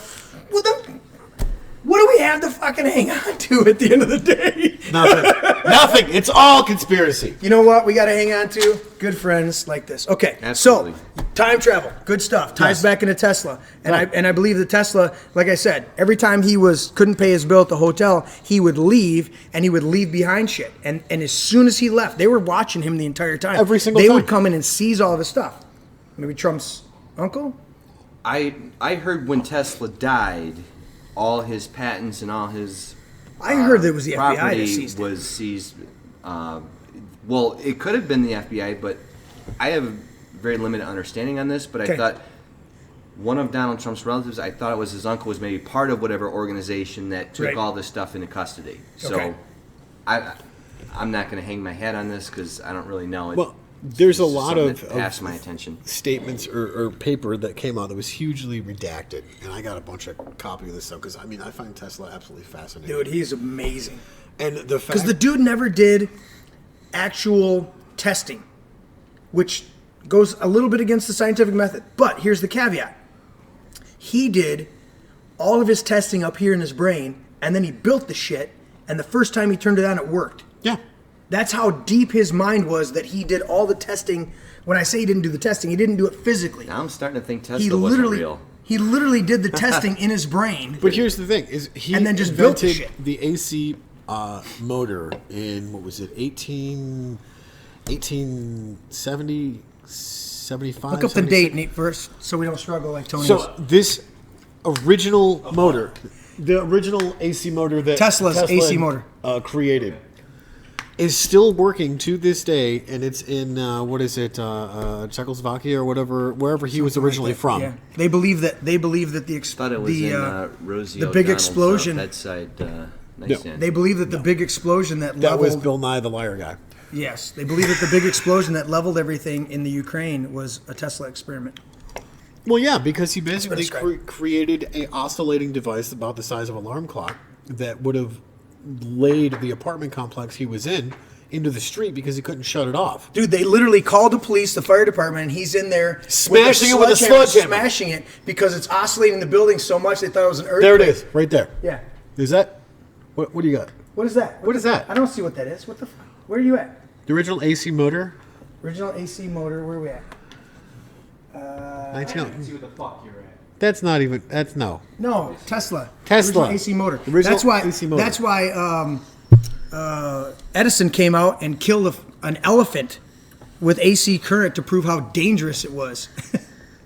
what do we have to fucking hang on to at the end of the day? Nothing. It's all conspiracy. You know what we got to hang on to? Good friends like this. Okay, Absolutely. So time travel, good stuff. Ties Yes. back into Tesla, and Right. I believe that Tesla, like I said, every time he couldn't pay his bill at the hotel, he would leave and he would leave behind shit. And as soon as he left, they were watching him the entire time. Every single they time. would come in and seize all of his stuff. Maybe Trump's uncle. I heard when Tesla died, all his patents and all his I heard that it was the FBI that property seized it. was seized. Well, it could have been the FBI, but I have very limited understanding on this. But Okay. I thought one of Donald Trump's relatives, I thought it was his uncle, was maybe part of whatever organization that took Right. all this stuff into custody. So Okay. I'm not going to hang my head on this because I don't really know. Well, there's a It's lot something of that passed my attention. statements or paper that came out that was hugely redacted, and I got a bunch of copy of this stuff because I mean I find Tesla absolutely fascinating. Dude, he's amazing. and the fact Because the dude never did actual testing, which goes a little bit against the scientific method. But here's the caveat. He did all of his testing up here in his brain, and then he built the shit, and the first time he turned it on, it worked. yeah. That's how deep his mind was that he did all the testing. When I say he didn't do the testing, he didn't do it physically. Now I'm starting to think He Tesla wasn't literally, real. he literally did the testing in his brain. But here's the thing: is he And then just built the invented shit. the AC motor in what was it 1870 75? Look up the 76? date, Nate, first, so we don't struggle like Tony. So this original motor, the original AC motor that Tesla's AC motor. created, is still working to this day, and it's in Czechoslovakia or wherever he was originally from. Yeah. They believe that Thought it was in Rosie the big O'Donnell's, explosion. Bedside nightstand. They believe that the big explosion that That was leveled. Bill Nye the Liar Guy. Yes, they believe that the big explosion that leveled everything in the Ukraine was a Tesla experiment. Well, yeah, because he basically described. created a oscillating device about the size of an alarm clock that would have laid the apartment complex he was in into the street because he couldn't shut it off. Dude, they literally called the police, the fire department, and he's in there Smashing it with a sledgehammer. smashing it because it's oscillating the building so much they thought it was an earthquake. There it is, right there. Yeah. Is that what do you got? What is that? What is that? I don't see what that is. What the fuck? Where are you at? The original AC motor. Original AC motor. Where are we at? 19. See what the fuck you're at. That's not even. That's no. No, Tesla. Tesla. Original AC motor. Original that's why. AC motor. That's why Edison came out and killed an elephant with AC current to prove how dangerous it was.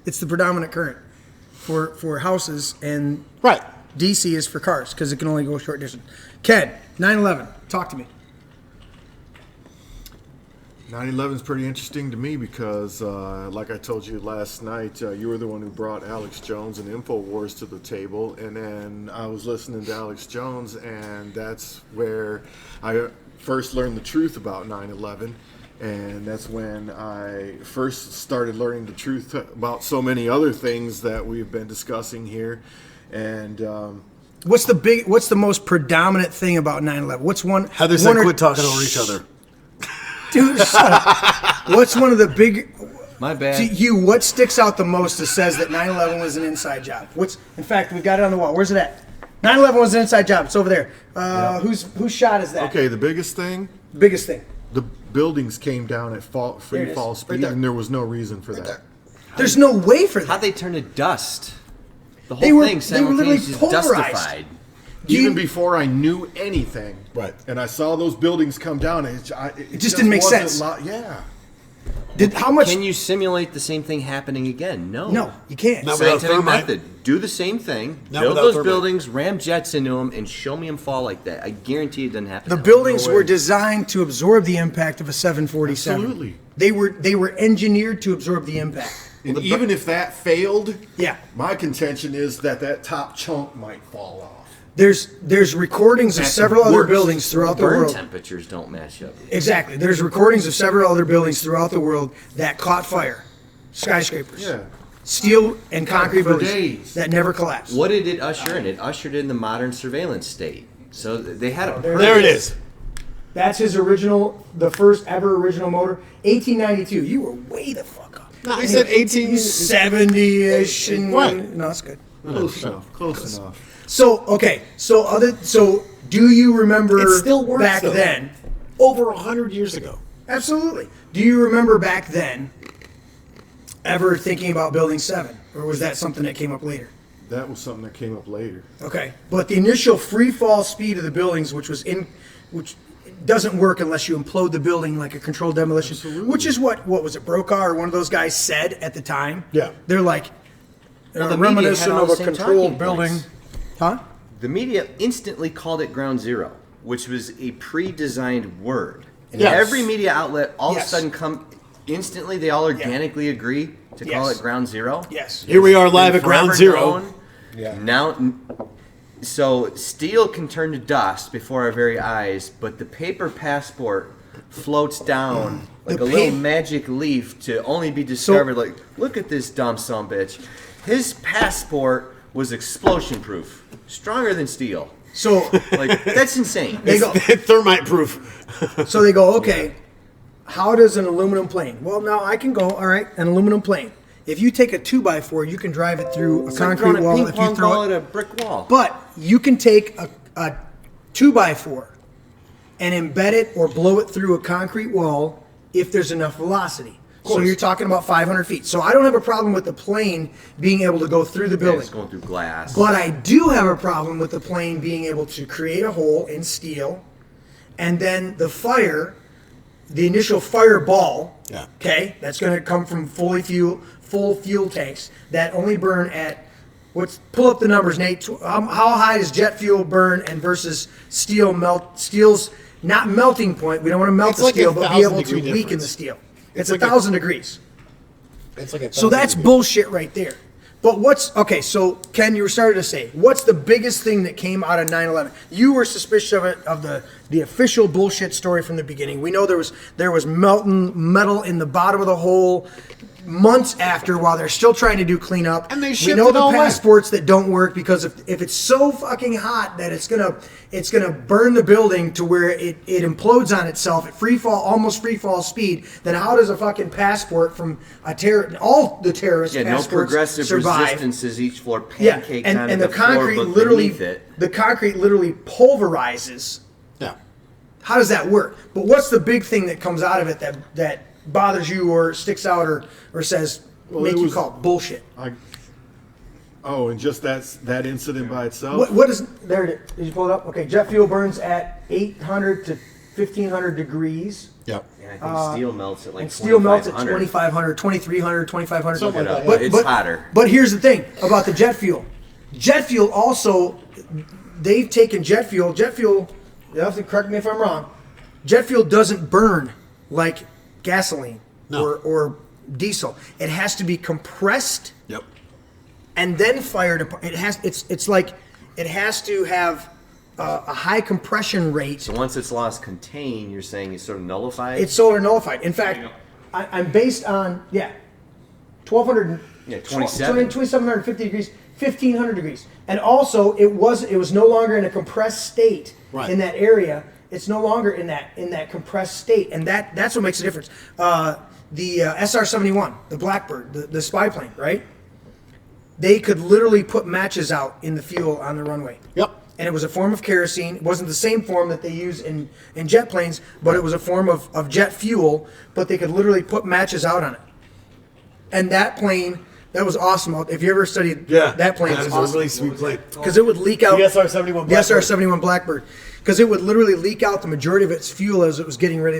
It's the predominant current for houses, and Right. DC is for cars because it can only go short distance. Ken, 9/11. Talk to me. 9/11 is pretty interesting to me because, like I told you last night, you were the one who brought Alex Jones and InfoWars to the table, and then I was listening to Alex Jones, and that's where I first learned the truth about 9/11, and that's when I first started learning the truth about so many other things that we've been discussing here, and What's the most predominant thing about 9/11? What's one? Heather said quit talking over each other. Dude, shut up. What's one of the big? My bad. To you, what sticks out the most that says that 9/11 was an inside job? In fact, we've got it on the wall. Where's it at? 9/11 was an inside job. It's over there. Whose shot is that? okay, the biggest thing, Biggest thing. the buildings came down at free There it is, fall right speed, there. and there was no reason for that. There's no way for that. How'd they turn to dust? The whole They were- thing they were literally simultaneously polarized. dustified. Even before I knew anything, Right. and I saw those buildings come down, it just didn't make wasn't sense. Yeah. How much? Can you simulate the same thing happening again? No. No, you can't. Not without Scientific thermite. method. Do the same thing. Not build without those thermite. buildings, ram jets into them, and show me them fall like that. I guarantee it doesn't happen. The that way. buildings were designed to absorb the impact of a 747. Absolutely. They were engineered to absorb the impact. And even if that failed, Yeah. my contention is that top chunk might fall off. There's recordings of That's several other worse. buildings throughout the Burn world. temperatures don't match up. Exactly. There's recordings of several other buildings throughout the world that caught fire. Skyscrapers. Yeah. Steel and concrete For buildings days. that never collapsed. What did it usher in? It ushered in the modern surveillance state. So they had a There it is. That's his original, the first ever original motor. 1892. You were way the fuck up. No, I said 1870-ish. Right. No, that's good. Close enough. Close enough. So, okay. So do you remember It still works back though. then? Over 100 years ago. Absolutely. Do you remember back then ever thinking about building 7? Or was that something that came up later? That was something that came up later. Okay. But the initial free fall speed of the buildings, which doesn't work unless you implode the building like a controlled demolition, Absolutely. which is what was it, Brokaw or one of those guys said at the time? Yeah. They're like, the media reminiscent had all of the a same controlled talking building. points. Huh? The media instantly called it ground zero, which was a pre-designed word. And Yes. every media outlet all Yes. of a sudden instantly they all organically agree to call Yes. it ground zero. Yes. Here we are live Been at Ground forever Zero. known. Now, so steel can turn to dust before our very eyes, but the paper passport floats down like The a little pa- magic leaf to only be discovered. Like, look at this dumb son bitch. His passport was explosion proof, stronger than steel. So Like, that's insane. they go. Thermite proof. So they go. Okay. How does an aluminum plane? Well, now I can go. All right, an aluminum plane. If you take a 2x4, you can drive it through a It's like concrete throwing a wall. ping If pong you throw ball it, at a brick wall. but you can take a 2x4 and embed it or blow it through a concrete wall if there's enough velocity. So you're talking about 500 feet. So I don't have a problem with the plane being able to go through the Yeah, building. it's going through glass. But I do have a problem with the plane being able to create a hole in steel, and then the initial fireball. Yeah. Okay, that's going to come from full fuel tanks that only burn at pull up the numbers, Nate. How high does jet fuel burn and versus steel's not melting point. We don't want to melt It's the like steel, a but be able 1,000 to degree weaken the difference. steel. It's It's like a- 1,000 degrees. It's like a So that's 1,000 bullshit right there. But okay, so Ken, you were starting to say, what's the biggest thing that came out of 9/11? You were suspicious of it, of the official bullshit story from the beginning. We know there was melting metal in the bottom of the hole months after while they're still trying to do cleanup. And they we shipped know it the all away. passports that don't work because if it's so fucking hot that it's gonna burn the building to where it implodes on itself at almost free fall speed, then how does a fucking passport from all the terrorist Yeah, no passports progressive survive? resistances. Each floor Yeah, pancakes and onto the the concrete floor, but literally beneath it. the concrete literally pulverizes. Yeah. How does that work? But what's the big thing that comes out of it that bothers you or sticks out or says Well, make it you was- call it bullshit? And just that incident by itself. What is there? Did you pull it up? Okay, jet fuel burns at 800 to 1,500 degrees. Yep. Yeah, I think steel melts at like And steel melts at 2,500. 2,500, 2,300, 2,500. Something like that. But it's hotter. But here's the thing about the jet fuel. Jet fuel also, they've taken jet fuel. Jet fuel, you have to correct me if I'm wrong. Jet fuel doesn't burn like gasoline No. or diesel. It has to be compressed Yep. and then fired. It's like it has to have a high compression rate. So once it's lost contain, you're saying it's sort of nullified? It's solar nullified. In fact, I'm based on 1,200. Yeah, 27. 2,750 degrees, 1,500 degrees, and also it was no longer in a compressed state Right. in that area. It's no longer in that compressed state, and that's what makes a difference. The SR-71, the Blackbird, the spy plane, right? They could literally put matches out in the fuel on the runway. Yep. And it was a form of kerosene. It wasn't the same form that they use in jet planes, but it was a form of jet fuel, but they could literally put matches out on it. And that plane, that was awesome. If you ever studied that plane, That it's was a awesome. really sweet plane. Because it would leak out. The SR-71 The SR-71 Blackbird. Because it would literally leak out the majority of its fuel as it was getting ready